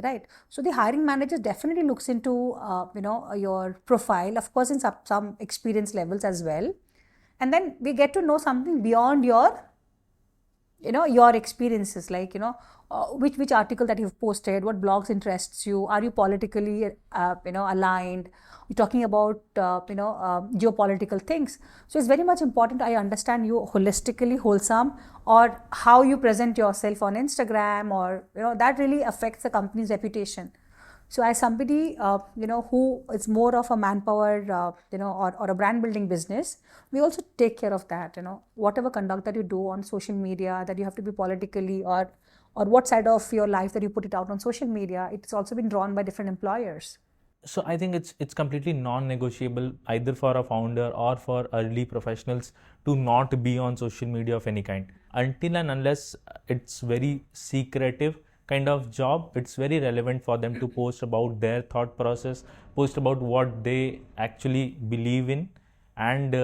right? So the hiring manager definitely looks into your profile, of course in some experience levels as well, and then we get to know something beyond your experiences, like which article that you've posted, what blogs interests you, are you politically aligned, you're talking about geopolitical things. So it's very much important I understand you holistically, wholesome, or how you present yourself on Instagram, or that really affects the company's reputation. So as somebody who is more of a manpower or a brand building business, we also take care of that. Whatever conduct that you do on social media, that you have to be politically, or what side of your life that you put it out on social media, it's also been drawn by different employers. So I think it's completely non-negotiable either for a founder or for early professionals to not be on social media of any kind. Until and unless it's very secretive kind of job, it's very relevant for them to post about their thought process, post about what they actually believe in, and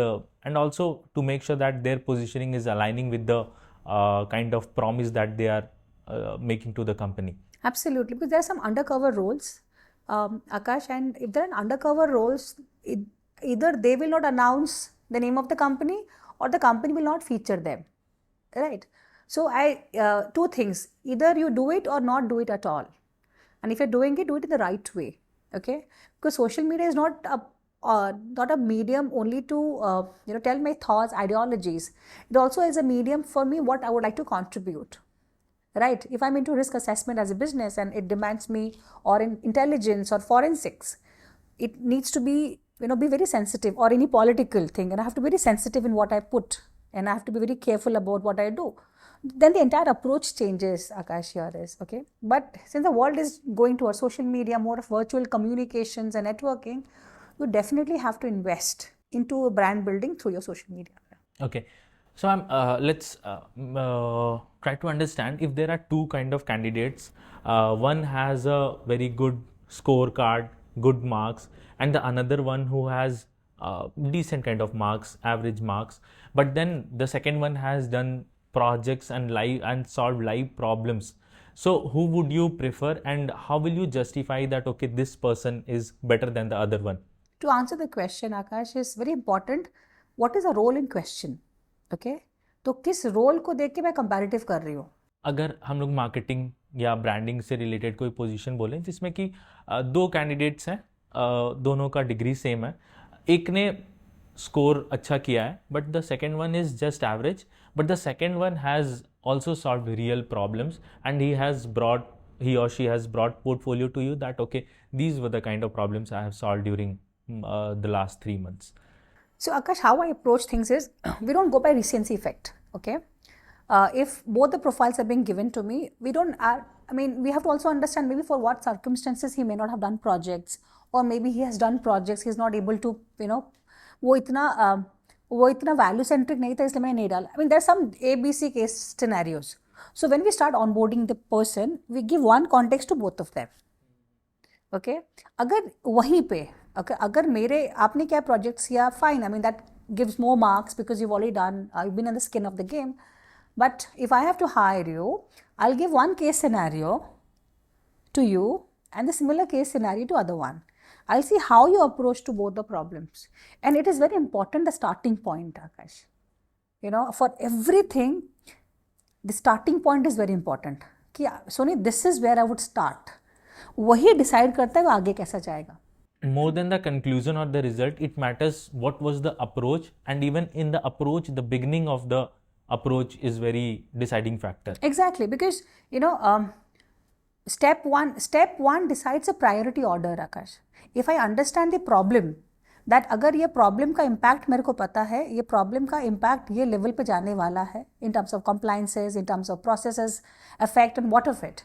also to make sure that their positioning is aligning with the kind of promise that they are making to the company. Absolutely, because there are some undercover roles, Akash, and if there are undercover roles, either they will not announce the name of the company or the company will not feature them, right? So two things, either you do it or not do it at all. And if you're doing it, do it in the right way, okay? Because social media is not a medium only to tell my thoughts, ideologies. It also is a medium for me what I would like to contribute, right? If I'm into risk assessment as a business and it demands me, or in intelligence or forensics, it needs to be, be very sensitive, or any political thing, and I have to be very sensitive in what I put, and I have to be very careful about what I do. Then the entire approach changes, Akash, here is, okay? But since the world is going towards social media, more of virtual communications and networking, you definitely have to invest into brand building through your social media. Okay. So let's try to understand if there are two kind of candidates. One has a very good scorecard, good marks, and the another one who has decent kind of marks, average marks. But then the second one has done projects and solved live problems. So who would you prefer, and how will you justify that, okay, this person is better than the other one? To answer the question, Akash, is very important. What is the role in question? Okay? तो किस role को देख के मैं comparative कर रही हूँ? अगर हम लोग मार्केटिंग या ब्रांडिंग से रिलेटेड कोई पोजीशन बोलें जिसमें कि दो कैंडिडेट्स हैं, दोनों का डिग्री सेम है, एक ने स्कोर अच्छा किया है but the second one is just average, but the second one has also solve real problems and he or she has brought portfolio to you that, okay, these were the kind of problems I have solved during the last 3 months. So Akash, how I approach things is, we don't go by recency effect, okay? If both the profiles are being given to me, we have to also understand maybe for what circumstances he may not have done projects, or maybe he has done projects, he's not able to, वो इतना value centric नहीं था इसलिए मैंने नहीं डाला. I mean, there's some ABC case scenarios. So when we start onboarding the person, we give one context to both of them. Okay? अगर वहीं पे, okay, अगर मेरे आपने क्या projects किया, fine, I mean that gives more marks because you've already done, you've been in the skin of the game. But if I have to hire you, I'll give one case scenario to you and the similar case scenario to other one. I'll see how you approach to both the problems. And it is very important, the starting point, Akash. For everything, the starting point is very important. कि Sony, this is where I would start. वही decide करता है वो आगे कैसा जाएगा. More than the conclusion or the result, it matters what was the approach, and even in the approach, the beginning of the approach is very deciding factor. Exactly, because step one decides a priority order, Akash. If I understand the problem, that अगर ये problem का impact मेरे को पता है, ये problem का impact ये level पे जाने वाला है, in terms of compliances, in terms of processes, effect and what of it,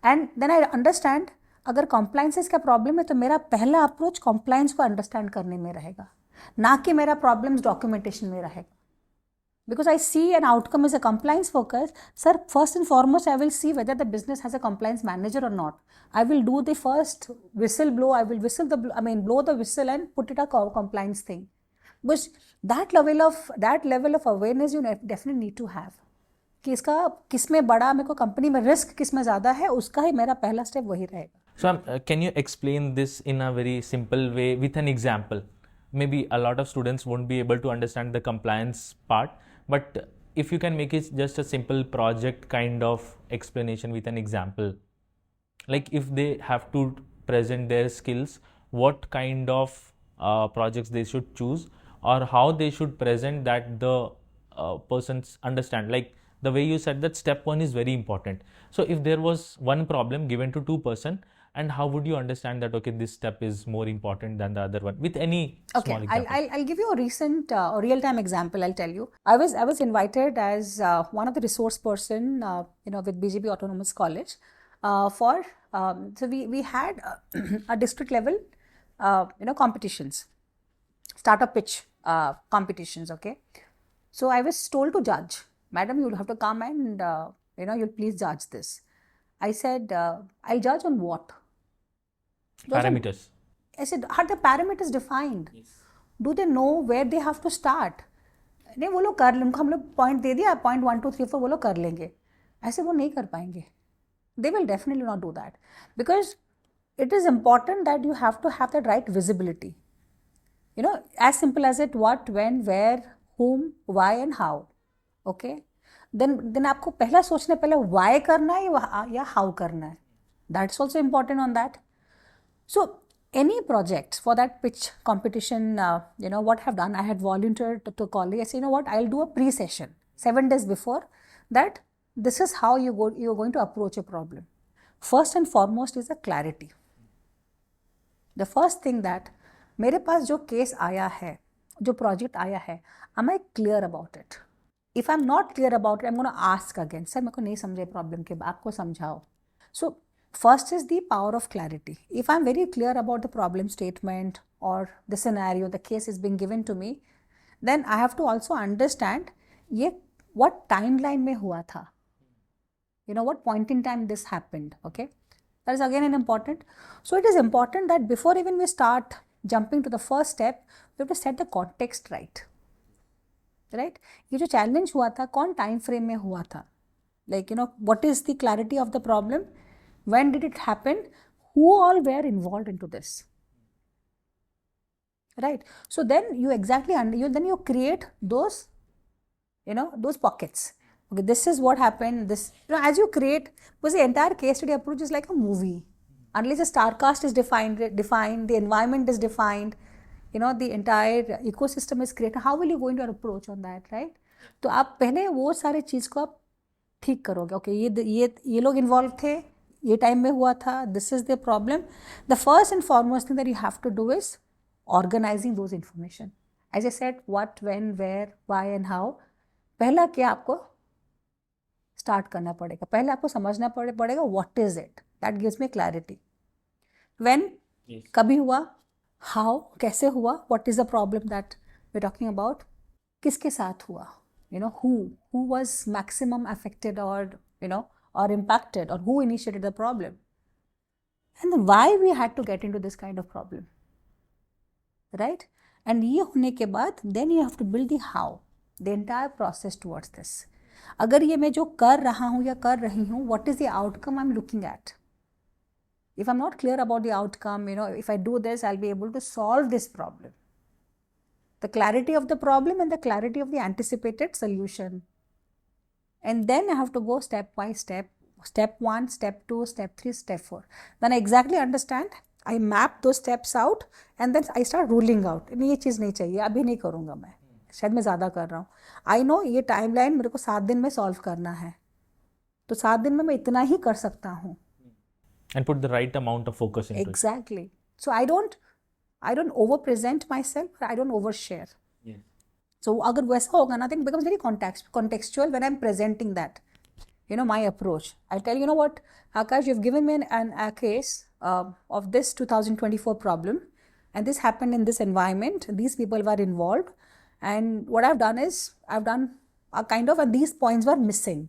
and then I understand अगर compliances का problem है तो मेरा पहला approach compliance को understand करने में रहेगा, ना कि मेरा problems documentation में रहेगा. Because I see an outcome as a compliance focus, sir, first and foremost, I will see whether the business has a compliance manager or not. I will do the first whistle blow, I will blow the whistle and put it a compliance thing. But that level of awareness you definitely need to have. कि इसका किसमें बड़ा मेरे को company में risk किसमें ज़्यादा है, उसका ही मेरा पहला स्टेप वही रहेगा. So can you explain this in a very simple way with an example? Maybe a lot of students won't be able to understand the compliance part, but if you can make it just a simple project kind of explanation with an example, like if they have to present their skills, what kind of projects they should choose, or how they should present that the persons understand. Like the way you said that step one is very important. So if there was one problem given to two person, and how would you understand that, okay, this step is more important than the other one, with any small example? I'll give you a recent real-time example. I'll tell you. I was invited as one of the resource person, with BJP Autonomous College, so we had a district level, competitions, startup pitch competitions. Okay, so I was told to judge. Madam, you'll have to come and you'll please judge this. I said, I'll judge on what? Parameters. I said, are the parameters defined? Yes. Do they know where they have to start? नहीं, वो लोग कर लेंगे, हम लोग point दे दिया, point 1 2 3 4 वो लोग कर लेंगे. ऐसे वो नहीं कर पाएंगे. They will definitely not do that, because it is important that you have to have that right visibility. As simple as it, what, when, where, whom, why and how. Okay? Then आपको पहला सोचना पहले why करना है या how करना है. That's also important on that. So any projects for that pitch competition, what I have done, I had volunteered to college. I said, what, I'll do a pre-session 7 days before that. this is how you're going to approach a problem. First and foremost is a clarity. The first thing that मेरे पास जो case आया है, जो project आया है, am I clear about it? If I'm not clear about it, I'm going to ask again. Sir मेरे को नहीं समझे प्रॉब्लम के, आपको समझाओ. So first is the power of clarity. If I'm very clear about the problem statement or the scenario, the case is being given to me, then I have to also understand ये what timeline में हुआ था. What point in time this happened, okay? That is again an important. So it is important that before even we start jumping to the first step, we have to set the context right. Right? ये जो challenge हुआ था, कौन time frame में हुआ था? Like, what is the clarity of the problem? When did it happen? Who all were involved into this? Right? So then you exactly, then you create those, those pockets. Okay, this is what happened. This, as you create, because the entire case study approach is like a movie. Unless the star cast is defined, the environment is defined, the entire ecosystem is created. How will you go into your approach on that, right? तो आप पहले वो सारे चीज़ को आप ठीक करोगे. Okay, ये लोग involved थे, ये time में हुआ था. This is the problem. The first and foremost thing that you have to do is organizing those information. As I said, what, when, where, why, and how. पहला क्या आपको स्टार्ट करना पड़ेगा. पहले आपको समझना पड़ेगा what is it. That gives me clarity. When, yes. कभी हुआ, how, कैसे हुआ, what is the problem that we're talking about, किसके साथ हुआ, who was maximum affected or, or impacted, or who initiated the problem, and then why we had to get into this kind of problem, right? And ये होने के बाद, then you have to build the how, the entire process towards this. अगर ये मैं जो कर रहा हूँ या कर रही हूँ, what is the outcome I'm looking at? If I'm not clear about the outcome, if I do this, I'll be able to solve this problem. The clarity of the problem and the clarity of the anticipated solution. And then I have to go step by step. Step 1, step 2, step 3, step 4. Then I exactly understand. I map those steps out and then I start ruling out. ये चीज़ नहीं चाहिए, अभी नहीं करूँगा मैं. शायद मैं ज़्यादा कर रहा हूँ. I know ये timeline मेरे को 7 दिन में solve करना है. तो 7 दिन में मैं इतना ही कर सकता हूँ. And put the right amount of focus into exactly. it. So I don't over-present myself. I don't overshare. Yeah. So अगर वैसा होगा ना, then it becomes very contextual when I'm presenting that. My approach. I tell you, what, Akash, you've given me a case of this 2024 problem, and this happened in this environment. These people were involved, and what I've done is I've done a kind of, and these points were missing.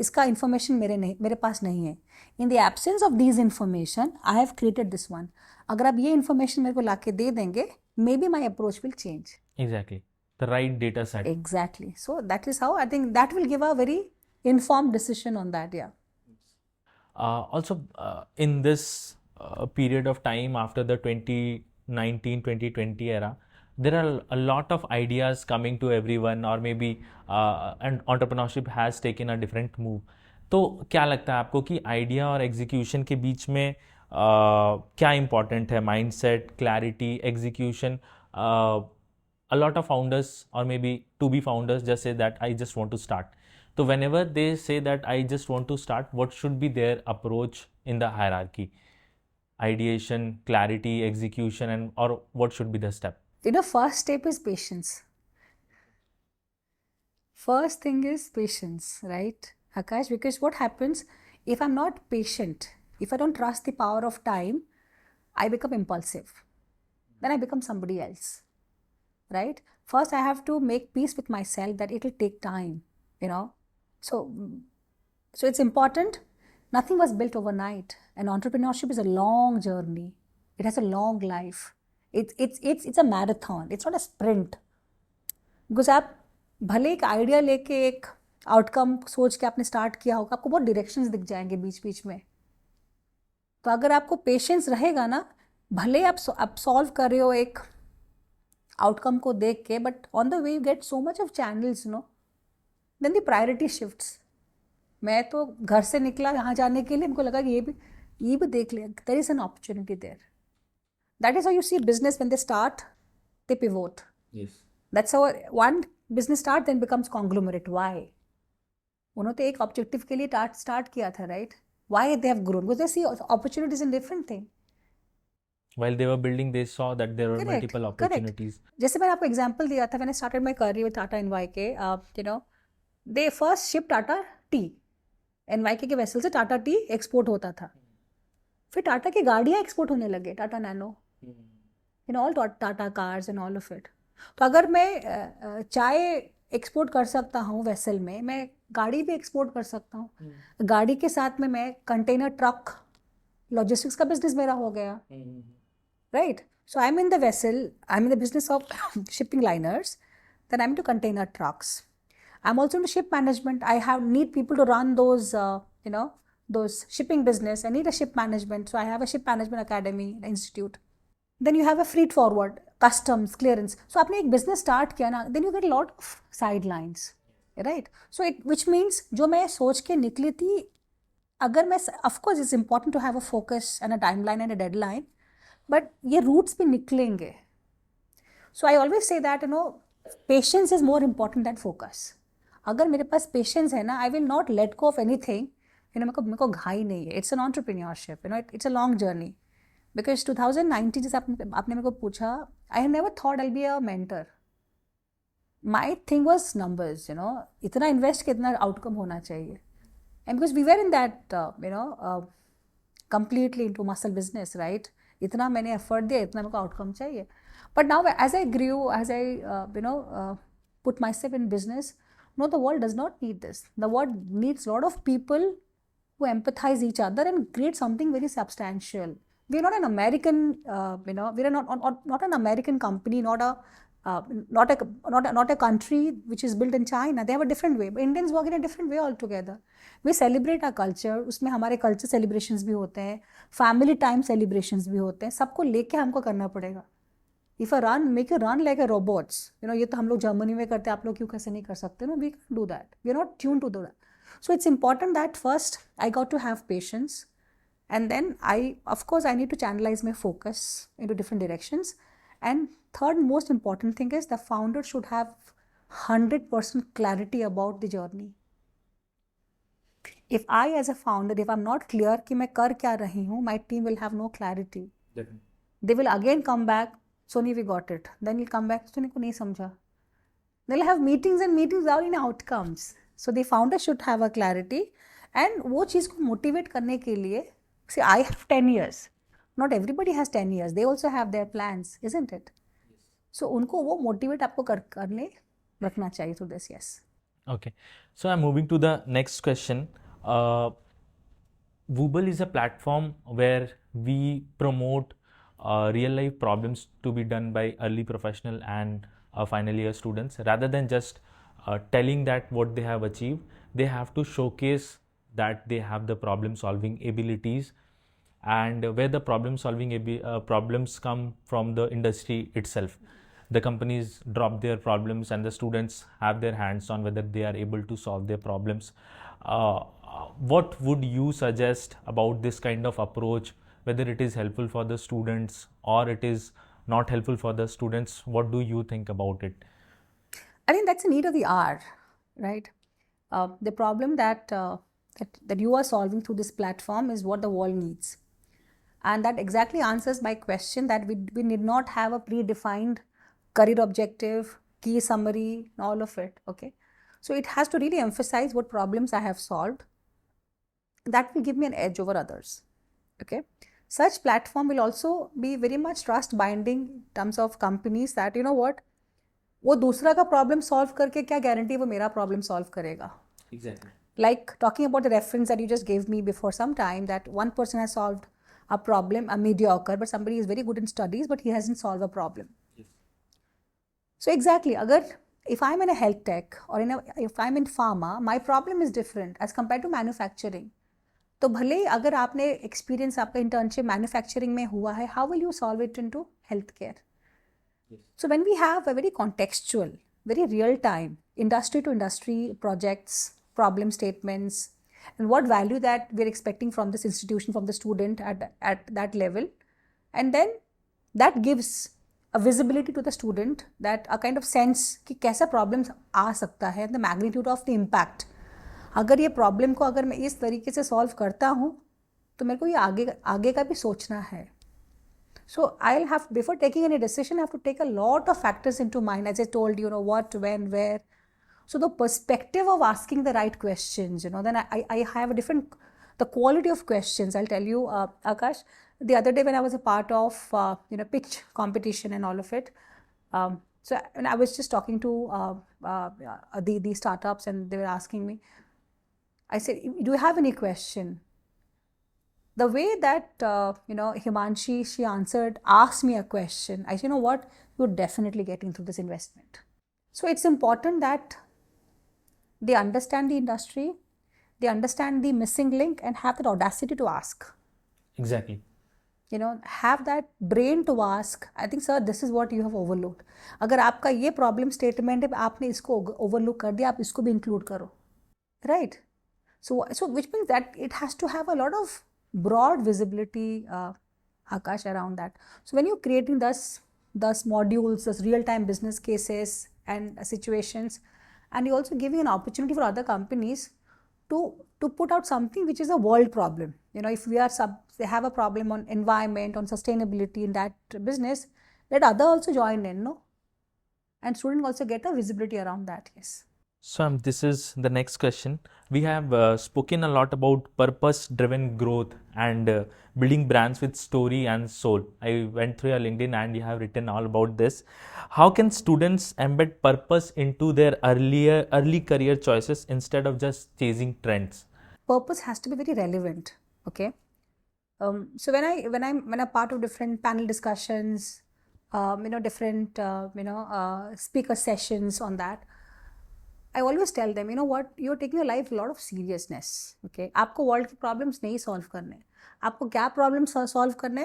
इसका information मेरे पास नहीं है. In the absence of these information, I have created this one. अगर आप ये information मेरे को लाके दे देंगे, maybe my approach will change. Exactly. The right data set. Exactly. So that is how I think that will give a very informed decision on that. Yeah. Also, in this period of time after the 2019-2020 era, there are a lot of ideas coming to everyone, or maybe and entrepreneurship has taken a different move. तो क्या लगता है आपको कि idea और execution के बीच में क्या इम्पोर्टेंट है? Mindset, clarity, execution. A lot of founders or maybe to be founders just say that I just want to start. So whenever they say that I just want to start, what should be their approach in the hierarchy? Ideation, clarity, execution, and or what should be the step? First step is patience. First thing is patience, right, Akash? Because what happens if I'm not patient, if I don't trust the power of time, I become impulsive. Then I become somebody else, right? First, I have to make peace with myself that it will take time, So it's important. Nothing was built overnight. And entrepreneurship is a long journey. It has a long life. It's a marathon. It's not a sprint. Because आप भले एक idea लेके एक outcome सोच के आपने start किया होगा, आपको बहुत डायरेक्शंस दिख जाएंगे बीच बीच में. तो अगर आपको पेशेंस रहेगा ना, भले आप सॉल्व कर रहे हो एक आउटकम को देख के, but on the way you get so much of channels, then the priority shifts. मैं तो घर से निकला यहाँ जाने के लिए, हमको लगा कि ये भी देख लिया. There is an opportunity there. That is how you see business when they start, they pivot. Yes. That's how one business start then becomes conglomerate. Why? उन्होंने तो एक ऑब्जेक्टिव के लिए स्टार्ट किया था, right? Why they have grown? Because they see opportunities in different thing. While they were building, they saw that there were Correct, multiple correct. opportunities. जैसे मैंने आपको एग्जांपल दिया था, when I started my career with Tata NYK, you know, they first shipped Tata tea. NYK के vessel से Tata T export होता था, फिर टाटा की गाड़ियाँ एक्सपोर्ट होने लगे, Tata nano, in all Tata cars and all of it. तो अगर मैं चाय एक्सपोर्ट कर सकता हूँ वेसल में, मैं गाड़ी भी एक्सपोर्ट कर सकता हूँ. गाड़ी के साथ में मैं कंटेनर ट्रक लॉजिस्टिक्स का बिजनेस मेरा हो गया, right? So I'm in the vessel, I'm in the business of shipping liners, then I'm into container trucks. I'm also into ship management. I need people to run those, those shipping business. I need a ship management. So I have a ship management academy, institute. Then you have a freight forward, customs, clearance. So आपने एक business start किया ना, then you get a lot of sidelines, right? So which means जो मैं सोच के निकली थी, अगर मैं, of course it's important to have a focus and a timeline and a deadline, but ये roots भी निकलेंगे. So I always say that, patience is more important than focus. अगर मेरे पास patience है ना, I will not let go of anything. मेरे को घाई नहीं है. It's an entrepreneurship. It's a long journey. Because 2019 जैसे आपने मेरे को पूछा, I have never thought I'll be a mentor. My thing was numbers. इतना invest कितना outcome होना चाहिए. And because we were in that, completely into muscle business, right? इतना मैंने effort दिया, इतना मेरे को outcome चाहिए. But now as I grew, as I put myself in business, no, the world does not need this. The world needs a lot of people who empathize each other and create something very substantial. We are not an American, we are not an American company, not a country which is built in China. They have a different way. But Indians work in a different way altogether. We celebrate our culture. उसमें हमारे culture celebrations भी होते हैं, family time celebrations भी होते हैं. सबको लेके हमको करना पड़ेगा. If I make you run like a robots, ये तो हम लोग जर्मनी में करते हैं, आप लोग क्यों कैसे नहीं कर सकते? We can't do that. We are not tuned to do that. So it's important that first I got to have patience, and then I need to channelize my focus into different directions. And third most important thing is the founder should have 100% clarity about the journey. If I as a founder, if I'm not clear कि मैं कर क्या रही हूँ, my team will have no clarity. Definitely. They will again come back, Sony, we got it. Then you'll come back, Sony को नहीं समझा. They'll have meetings and meetings without any outcomes. So the founder should have a clarity. And वो चीज़ को motivate करने के लिए, see, I have 10 years. Not everybody has 10 years. They also have their plans, isn't it? Yes. So उनको वो motivate आपको करने रखना चाहिए through this, yes. Okay. So I'm moving to the next question. Wooble is a platform where we promote real life problems to be done by early professional and final year students. Rather than just telling that what they have achieved, they have to showcase that they have the problem solving abilities, and where the problem solving problems come from the industry itself. The companies drop their problems and the students have their hands on whether they are able to solve their problems. What would you suggest about this kind of approach, whether it is helpful for the students or it is not helpful for the students? What do you think about it? I think that's the need of the hour, right? The problem that you are solving through this platform is what the world needs. And that exactly answers my question that we need not have a predefined career objective, key summary, all of it, okay? So it has to really emphasize what problems I have solved. That will give me an edge over others, okay? Such platform will also be very much trust binding in terms of companies that, वो दूसरा का problem solve करके क्या guarantee वो मेरा problem solve करेगा? Exactly. Like talking about the reference that you just gave me before some time, that one person has solved a problem, a mediocre, but somebody is very good in studies, but he hasn't solved a problem. Yes. So exactly, if I'm in a health tech or if I'm in pharma, my problem is different as compared to manufacturing. तो भले ही अगर आपने experience आपका internship manufacturing में हुआ है, how will you solve it into healthcare? Yes. So when we have a very contextual, very real time, industry to industry projects, problem statements, and what value that we're expecting from this institution, from the student at that level, and then that gives a visibility to the student, that a kind of sense कि कैसा problems आ सकता है, the magnitude of the impact. अगर ये problem को अगर मैं इस तरीके से सॉल्व करता हूँ तो मेरे को ये आगे का भी सोचना है. So I'll have, before taking any decision, I have to take a lot of factors into mind, as I told you, what, when, where. So the perspective of asking the right questions, then I have a different, the quality of questions. I'll tell you, Akash, the other day when I was a part of, pitch competition and all of it. So when I was just talking to the startups and they were asking me, I said, do you have any question? The way that, Himanshi, she asked me a question. I said, you know what, you're definitely getting through this investment. So it's important that they understand the industry, they understand the missing link and have that audacity to ask. Exactly. Have that brain to ask. I think, sir, this is what you have overlooked. अगर आपका ये problem statement है, आपने इसको overlook कर दिया, आप इसको भी include करो. Right? So which means that it has to have a lot of broad visibility, Akash, around that. So when you're creating thus modules, thus real-time business cases and situations, and you're also giving an opportunity for other companies to put out something which is a world problem. If they have a problem on environment, on sustainability in that business, let other also join in, no? And students also get a visibility around that, yes. So this is the next question. We have spoken a lot about purpose-driven growth and building brands with story and soul. I went through your LinkedIn and you have written all about this. How can students embed purpose into their early career choices instead of just chasing trends? Purpose has to be very relevant. Okay. So when I'm a part of different panel discussions, different speaker sessions on that, I always tell them, you know what, you're taking your life a lot of seriousness. Okay, आपको world के problems नहीं solve करने, आपको क्या problems solve करने?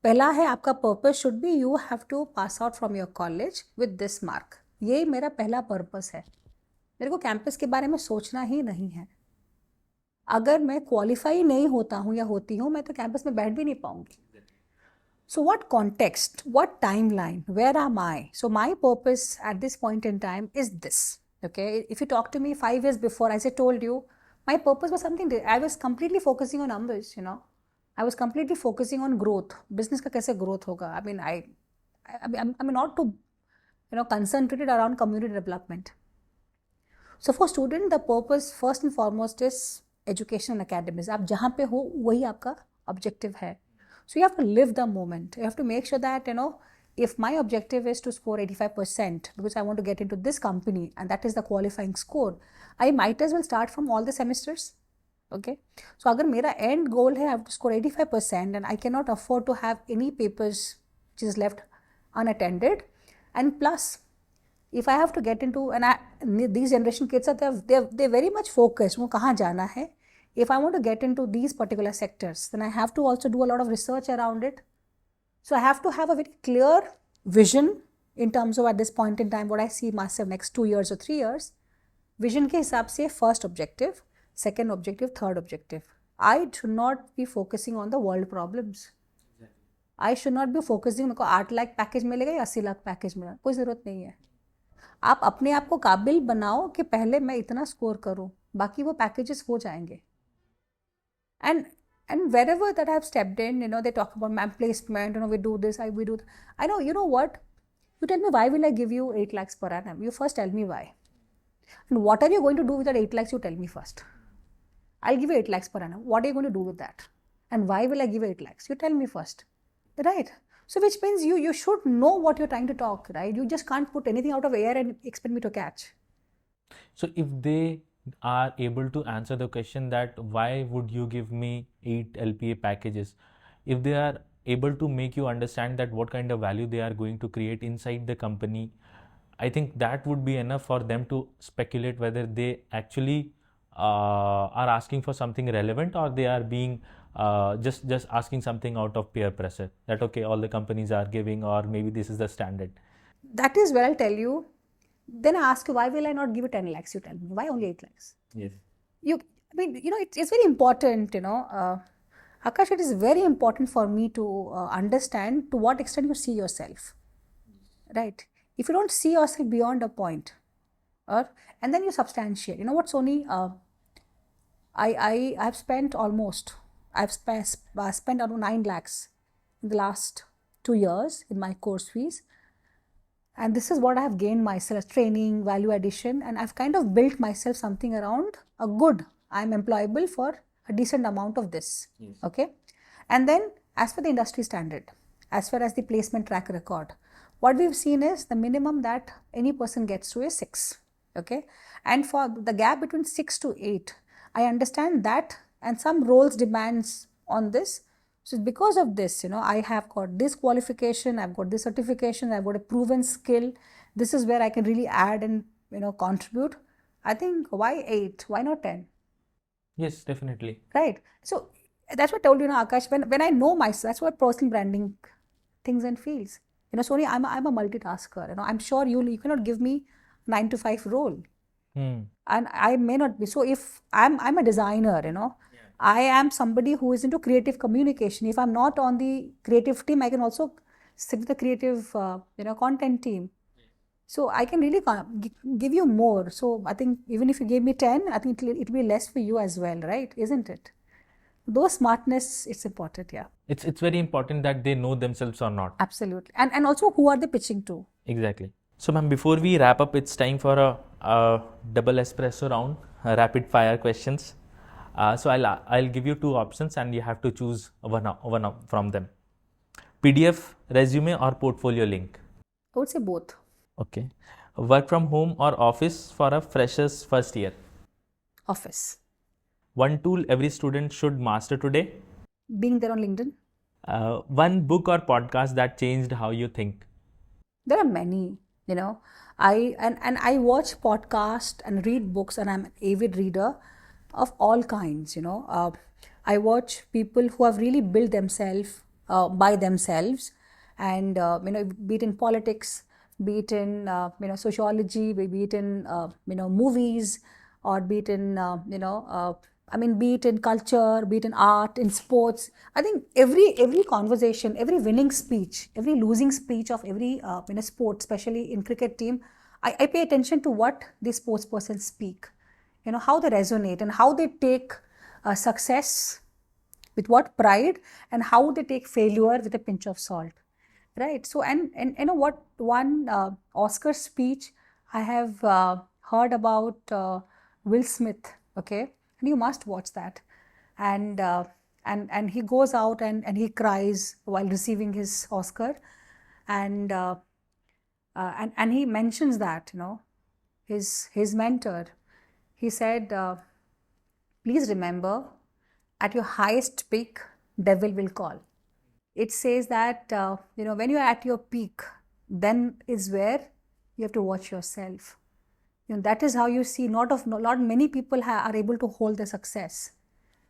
पहला है आपका purpose should be you have to pass out from your college with this mark. ये मेरा पहला purpose है. मेरे को campus के बारे में सोचना ही नहीं है. अगर मैं qualify नहीं होता हूँ या होती हूँ, मैं तो campus में बैठ भी नहीं पाऊँगी. So what context, what timeline, where am I? So my purpose at this point in time is this. Okay, if you talk to me 5 years before, as I told you, my purpose was something, I was completely focusing on numbers, I was completely focusing on growth. Business का कैसे growth होगा? I mean, I'm not too, concentrated around community development. So for student, the purpose first and foremost is education and academies. आप जहाँ पे हो, वही आपका objective है. So you have to live the moment. You have to make sure that, if my objective is to score 85% because I want to get into this company and that is the qualifying score, I might as well start from all the semesters. Okay. So agar mera end goal hai, I have to score 85% and I cannot afford to have any papers which is left unattended. And plus, if I have to get into, and these generation kids are, they're very much focused. वो कहाँ जाना है? If I want to get into these particular sectors, then I have to also do a lot of research around it. So I have to have a very clear vision in terms of at this point in time what I see myself next 2 years or 3 years. Vision के हिसाब से first objective, second objective, third objective. I should not be focusing on the world problems. I should not be focusing मेरे को 8 lakh package मिलेगा या 80 lakh package मिलेगा, कोई ज़रूरत नहीं है. आप अपने आप को काबिल बनाओ कि पहले मैं इतना स्कोर करूँ, बाकी वो पैकेजेस हो जाएंगे. And wherever that I have stepped in, they talk about my placement, we do this, we do that. I know, you know what? You tell me, why will I give you 8 lakhs per annum? You first tell me why. And what are you going to do with that 8 lakhs? You tell me first. I'll give you 8 lakhs per annum. What are you going to do with that? And why will I give you 8 lakhs? You tell me first. Right? So which means you should know what you're trying to talk, right? You just can't put anything out of air and expect me to catch. So if they are able to answer the question that why would you give me 8 LPA packages, if they are able to make you understand that what kind of value they are going to create inside the company, I think that would be enough for them to speculate whether they actually are asking for something relevant or they are being just asking something out of peer pressure that okay, all the companies are giving, or maybe this is the standard. That is where I'll tell you. Then I ask you, why will I not give you 10 lakhs? You tell me, why only 8 lakhs? Yes. It's very important, Akash, it is very important for me to understand to what extent you see yourself, right? If you don't see yourself beyond a point, and then you substantiate. You know what, Sony, I've spent almost, spent around 9 lakhs in the last 2 years in my course fees. And this is what I have gained myself, training, value addition, and I've kind of built myself something around a good, I'm employable for a decent amount of this. Yes. Okay. And then as for the industry standard, as far as the placement track record, what we've seen is the minimum that any person gets to is 6. Okay. And for the gap between 6 to 8, I understand that, and some roles demands on this. So because of this, I have got this qualification, I've got this certification, I've got a proven skill. This is where I can really add and, contribute. I think why 8? Why not 10? Yes, definitely. Right. So that's what I told you, Akash, when I know myself, that's what personal branding thinks and feels. Sony, I'm a multitasker. I'm sure you cannot give me 9 to 5 role. And I may not be. So if I'm a designer, I am somebody who is into creative communication. If I'm not on the creative team, I can also sit with the creative, content team. So I can really give you more. So I think even if you gave me 10, I think it will be less for you as well, right? Isn't it? Those smartness, it's important, yeah. It's very important that they know themselves or not. Absolutely. And also, who are they pitching to? Exactly. So ma'am, before we wrap up, it's time for a double espresso round, rapid fire questions. So I'll give you 2 options and you have to choose one from them. PDF, resume or portfolio link? I would say both. Okay. Work from home or office for a fresher's first year? Office. One tool every student should master today? Being there on LinkedIn. One book or podcast that changed how you think? There are many, I watch podcasts and read books, and I'm an avid reader of all kinds, I watch people who have really built themselves by themselves, and be it in politics, be it in sociology, be it in movies, or be it in be it in culture, be it in art, in sports. I think every conversation, every winning speech, every losing speech of every sport, especially in cricket team, I pay attention to what the sports persons speak, how they resonate and how they take success with what pride, and how they take failure with a pinch of salt, right? So and what one Oscar speech I have heard about Will Smith, okay, and you must watch that, and he goes out and he cries while receiving his Oscar, and he mentions that his mentor, he said, please remember, at your highest peak, devil will call. It says that when you are at your peak, then is where you have to watch yourself. That is how you see not many people are able to hold the success.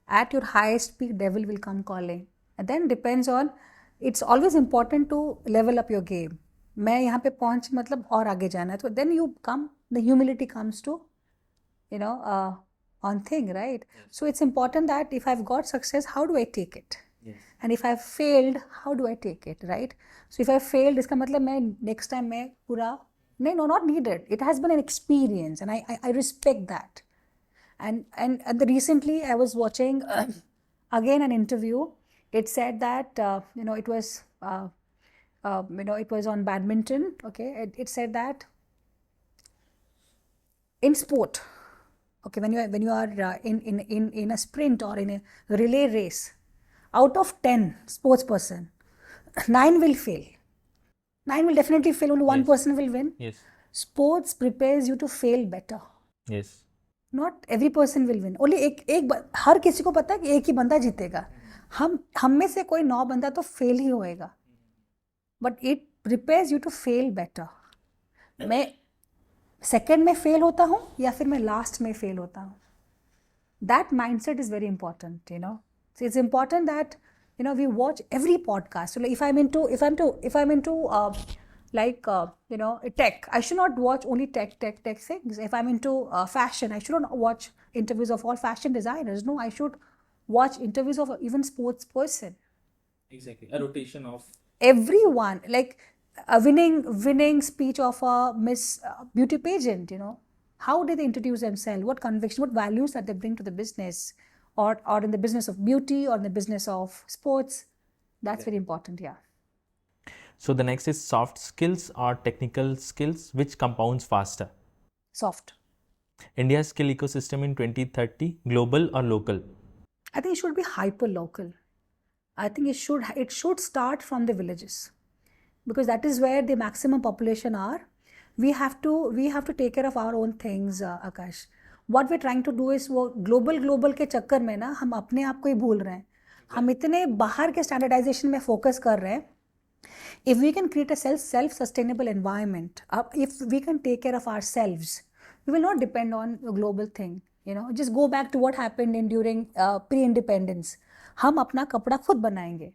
At your highest peak, devil will come calling. And then depends on, it's always important to level up your game. मैं यहाँ पे पहुँच मतलब और आगे जाना है, तो then you come, the humility comes to on thing, right? Yes. So it's important that if I've got success, how do I take it? Yes. And if I've failed, how do I take it, right? So if I failed, इसका मतलब मैं next time मैं पूरा no, not needed. It has been an experience, and I respect that. And recently I was watching again an interview. It said that it was it was on badminton. Okay, it said that in sport, okay, when you are in a sprint or in a relay race, out of 10 sports person, 9 will fail. 9 will definitely fail. Only 1 person will win. Yes. Sports prepares you to fail better. Yes. Not every person will win. Only एक हर किसी को पता है कि एक ही बंदा जीतेगा. हम में से कोई 9 बंदा तो फेल ही होएगा. But it prepares you to fail better. मैं सेकेंड में फेल होता हूँ या फिर मैं लास्ट में फेल होता हूँ. That mindset is very important, So it's important that we watch every podcast. So like if I'm into tech, I should not watch only tech things. If I'm into fashion, I shouldn't watch interviews of all fashion designers. No, I should watch interviews of even sports person. Exactly, a rotation of everyone, like a winning speech of a Miss Beauty pageant. How did they introduce themselves? What conviction, what values that they bring to the business, or in the business of beauty, or in the business of sports? That's very important, yeah. So the next is soft skills or technical skills, which compounds faster. Soft. India's skill ecosystem in 2030, global or local? I think it should be hyper local. I think it should start from the villages, because that is where the maximum population are. We have to take care of our own things, Akash. What we're trying to do is वो global के चक्कर में ना हम अपने आप को ही भूल रहे हैं. हम इतने बाहर के standardization में focus कर रहे हैं. If we can create a self-sustainable environment, if we can take care of ourselves, we will not depend on a global thing. Just go back to what happened during pre-independence. हम अपना कपड़ा खुद बनाएंगे.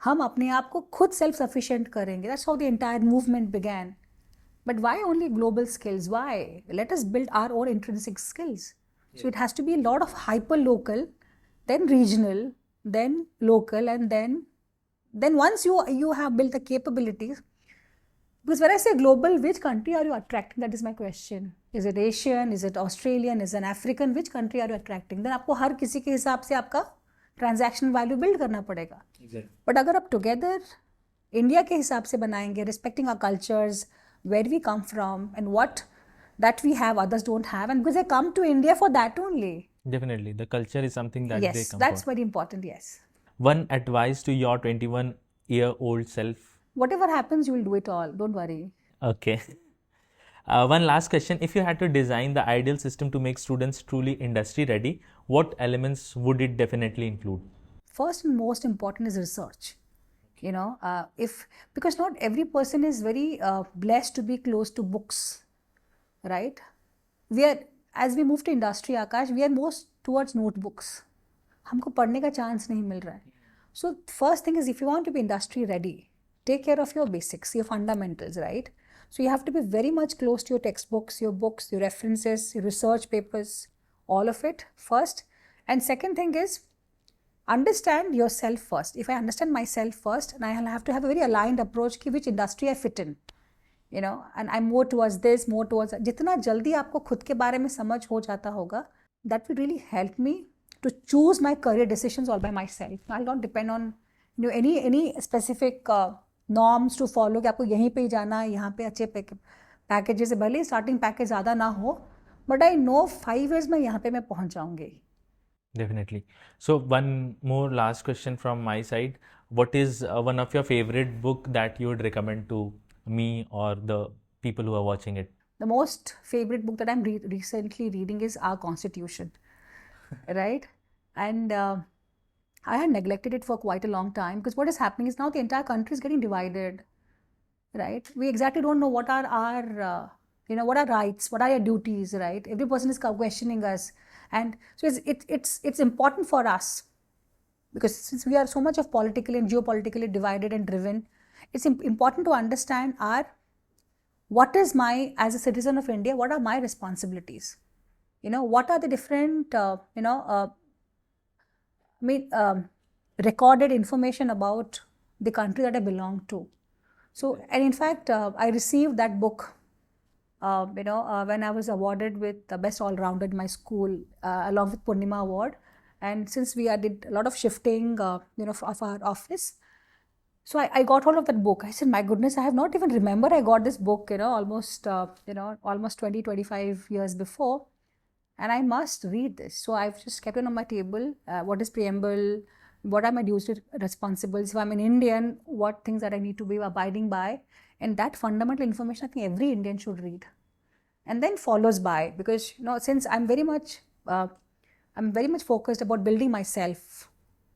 हम अपने आप को खुद self-sufficient करेंगे. That's how the entire movement began. But why only global skills? Why? Let us build our own intrinsic skills. So it has to be a lot of hyper-local, then regional, then local, and then once you have built the capabilities, because when I say global, which country are you attracting? That is my question. Is it Asian? Is it Australian? Is it African? Which country are you attracting? Then आपको हर किसी के हिसाब से आपका transaction value build करना पड़ेगा. But अगर आप together India के हिसाब से बनाएंगे, respecting our cultures, where we come from, and what that we have others don't have, and because they come to India for that only. Definitely, the culture is something that they come Yes, that's for. very important. Yes. One advice to your 21-year-old self. Whatever happens, you will do it all. Don't worry. Okay. One last question. If you had to design the ideal system to make students truly industry ready, what elements would it definitely include? First and most important is research. Because not every person is very blessed to be close to books, right? As we move to industry, Akash, we are most towards notebooks. हमको पढ़ने का chance नहीं मिल रहा है. So first thing is, if you want to be industry ready, take care of your basics, your fundamentals, right? So you have to be very much close to your textbooks, your books, your references, your research papers, all of it first. And second thing is, understand yourself first. If I understand myself first, and I have to have a very aligned approach कि which industry I fit in, and I'm more towards this, more towards that. जितना जल्दी आपको खुद के बारे में समझ हो जाता होगा, that will really help me to choose my career decisions all by myself. I'll not depend on any specific norms to follow कि आपको यहीं पे ही जाना है, यहाँ पे अच्छे पैकेजेस है, भले स्टार्टिंग पैकेज ज़्यादा ना हो, but I know 5 years में यहाँ पे मैं पहुँच जाऊँगी. Definitely. So one more last question from my side. What is one of your favorite book that you would recommend to me or the people who are watching it? The most favorite book that I'm recently reading is Our Constitution, right? And I had neglected it for quite a long time, because what is happening is now the entire country is getting divided, right? We exactly don't know what are our, what are rights, what are your duties, right? Every person is questioning us. And so it's important for us, because since we are so much of politically and geopolitically divided and driven, it's important to understand what is as a citizen of India, what are my responsibilities? What are the different, recorded information about the country that I belong to. So, and in fact, I received that book when I was awarded with the best all-rounder in my school, along with Purnima Award. And since we did a lot of shifting, of our office, so I got hold of that book. I said, my goodness, I have not even remembered I got this book, almost 20, 25 years before. And I must read this. So I've just kept it on my table. What is preamble? What are my duties and responsibilities? If I'm an Indian, what things that I need to be abiding by? And that fundamental information, I think every Indian should read. And then follows by, because since I'm very much focused about building myself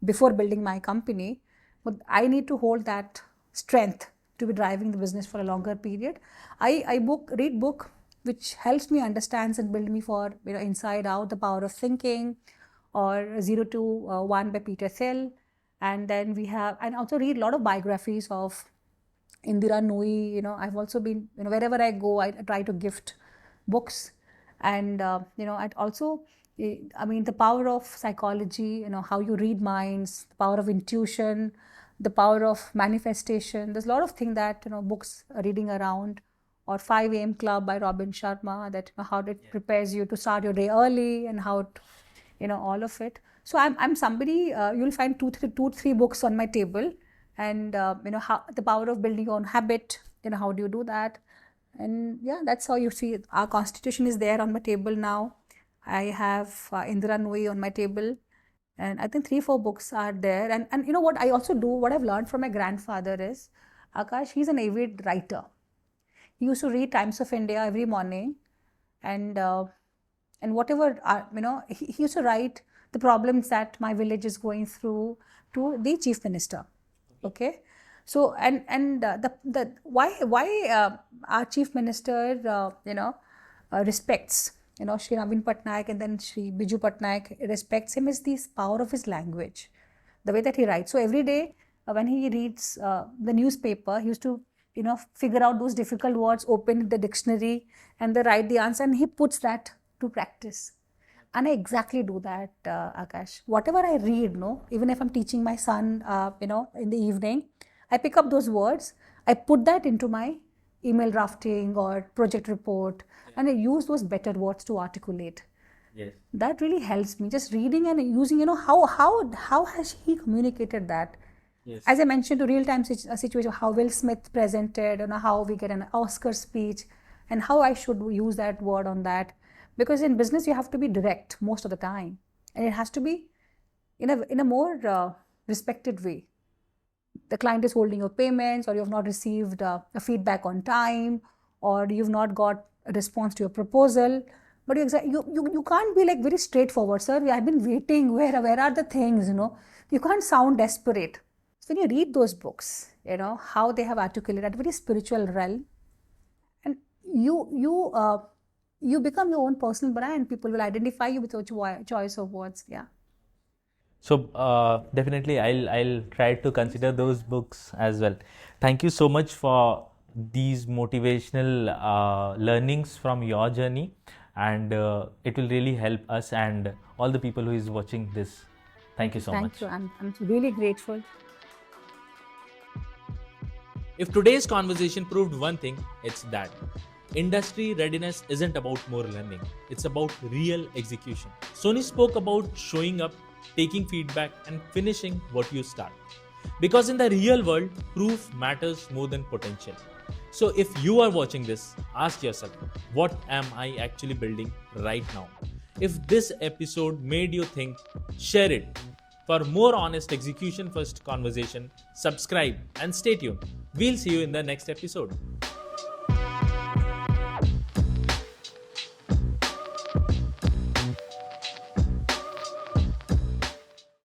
before building my company, but I need to hold that strength to be driving the business for a longer period. I read book which helps me understand and build me for inside out, The Power of Thinking, or 0 to 1 by Peter Thiel. And then and also read a lot of biographies of Indira Nooyi. I've also been, wherever I go, I try to gift books. And I'd also, the power of psychology, how you read minds, the power of intuition, the power of manifestation. There's a lot of things that, books are reading around, or 5 a.m. Club by Robin Sharma, that how it prepares you to start your day early and how all of it. So I'm somebody, you'll find two, three books on my table, and how the power of building your own habit, how do you do that? And yeah, that's how you see our constitution is there on my table now. I have Indira Nooyi on my table, and I think 3-4 books are there. And you know what I also do, what I've learned from my grandfather is, Akash, he's an avid writer. He used to read Times of India every morning, and whatever, he used to write the problems that my village is going through to the chief minister. Okay. So, and the why our chief minister, respects, Shri Naveen Patnaik and then Shri Biju Patnaik respects him is the power of his language, the way that he writes. So every day when he reads the newspaper, he used to, figure out those difficult words, open the dictionary and then write the answer, and he puts that to practice. And I exactly do that, Akash. Whatever I read, even if I'm teaching my son, in the evening, I pick up those words, I put that into my email drafting or project report, and I use those better words to articulate. Yes. That really helps me. Just reading and using, how has he communicated that? Yes. As I mentioned, a real-time situation, how Will Smith presented, how we get an Oscar speech, and how I should use that word on that. Because in business, you have to be direct most of the time, and it has to be in a more respected way. The client is holding your payments, or you have not received a feedback on time, or you've not got a response to your proposal. But you can't be like very straightforward, sir. I've been waiting. Where are the things? You can't sound desperate. So when you read those books, how they have articulated at a very spiritual realm, and you become your own personal brand. People will identify you with your choice of words. Yeah. So definitely I'll try to consider those books as well. Thank you so much for these motivational learnings from your journey, and it will really help us and all the people who is watching this. Thank you so much. Thank you. I'm really grateful. If today's conversation proved one thing, it's that industry readiness isn't about more learning, it's about real execution. Sony spoke about showing up, taking feedback, and finishing what you start. Because in the real world, proof matters more than potential. So if you are watching this, ask yourself, what am I actually building right now? If this episode made you think, share it. For more honest execution first conversation, subscribe and stay tuned. We'll see you in the next episode.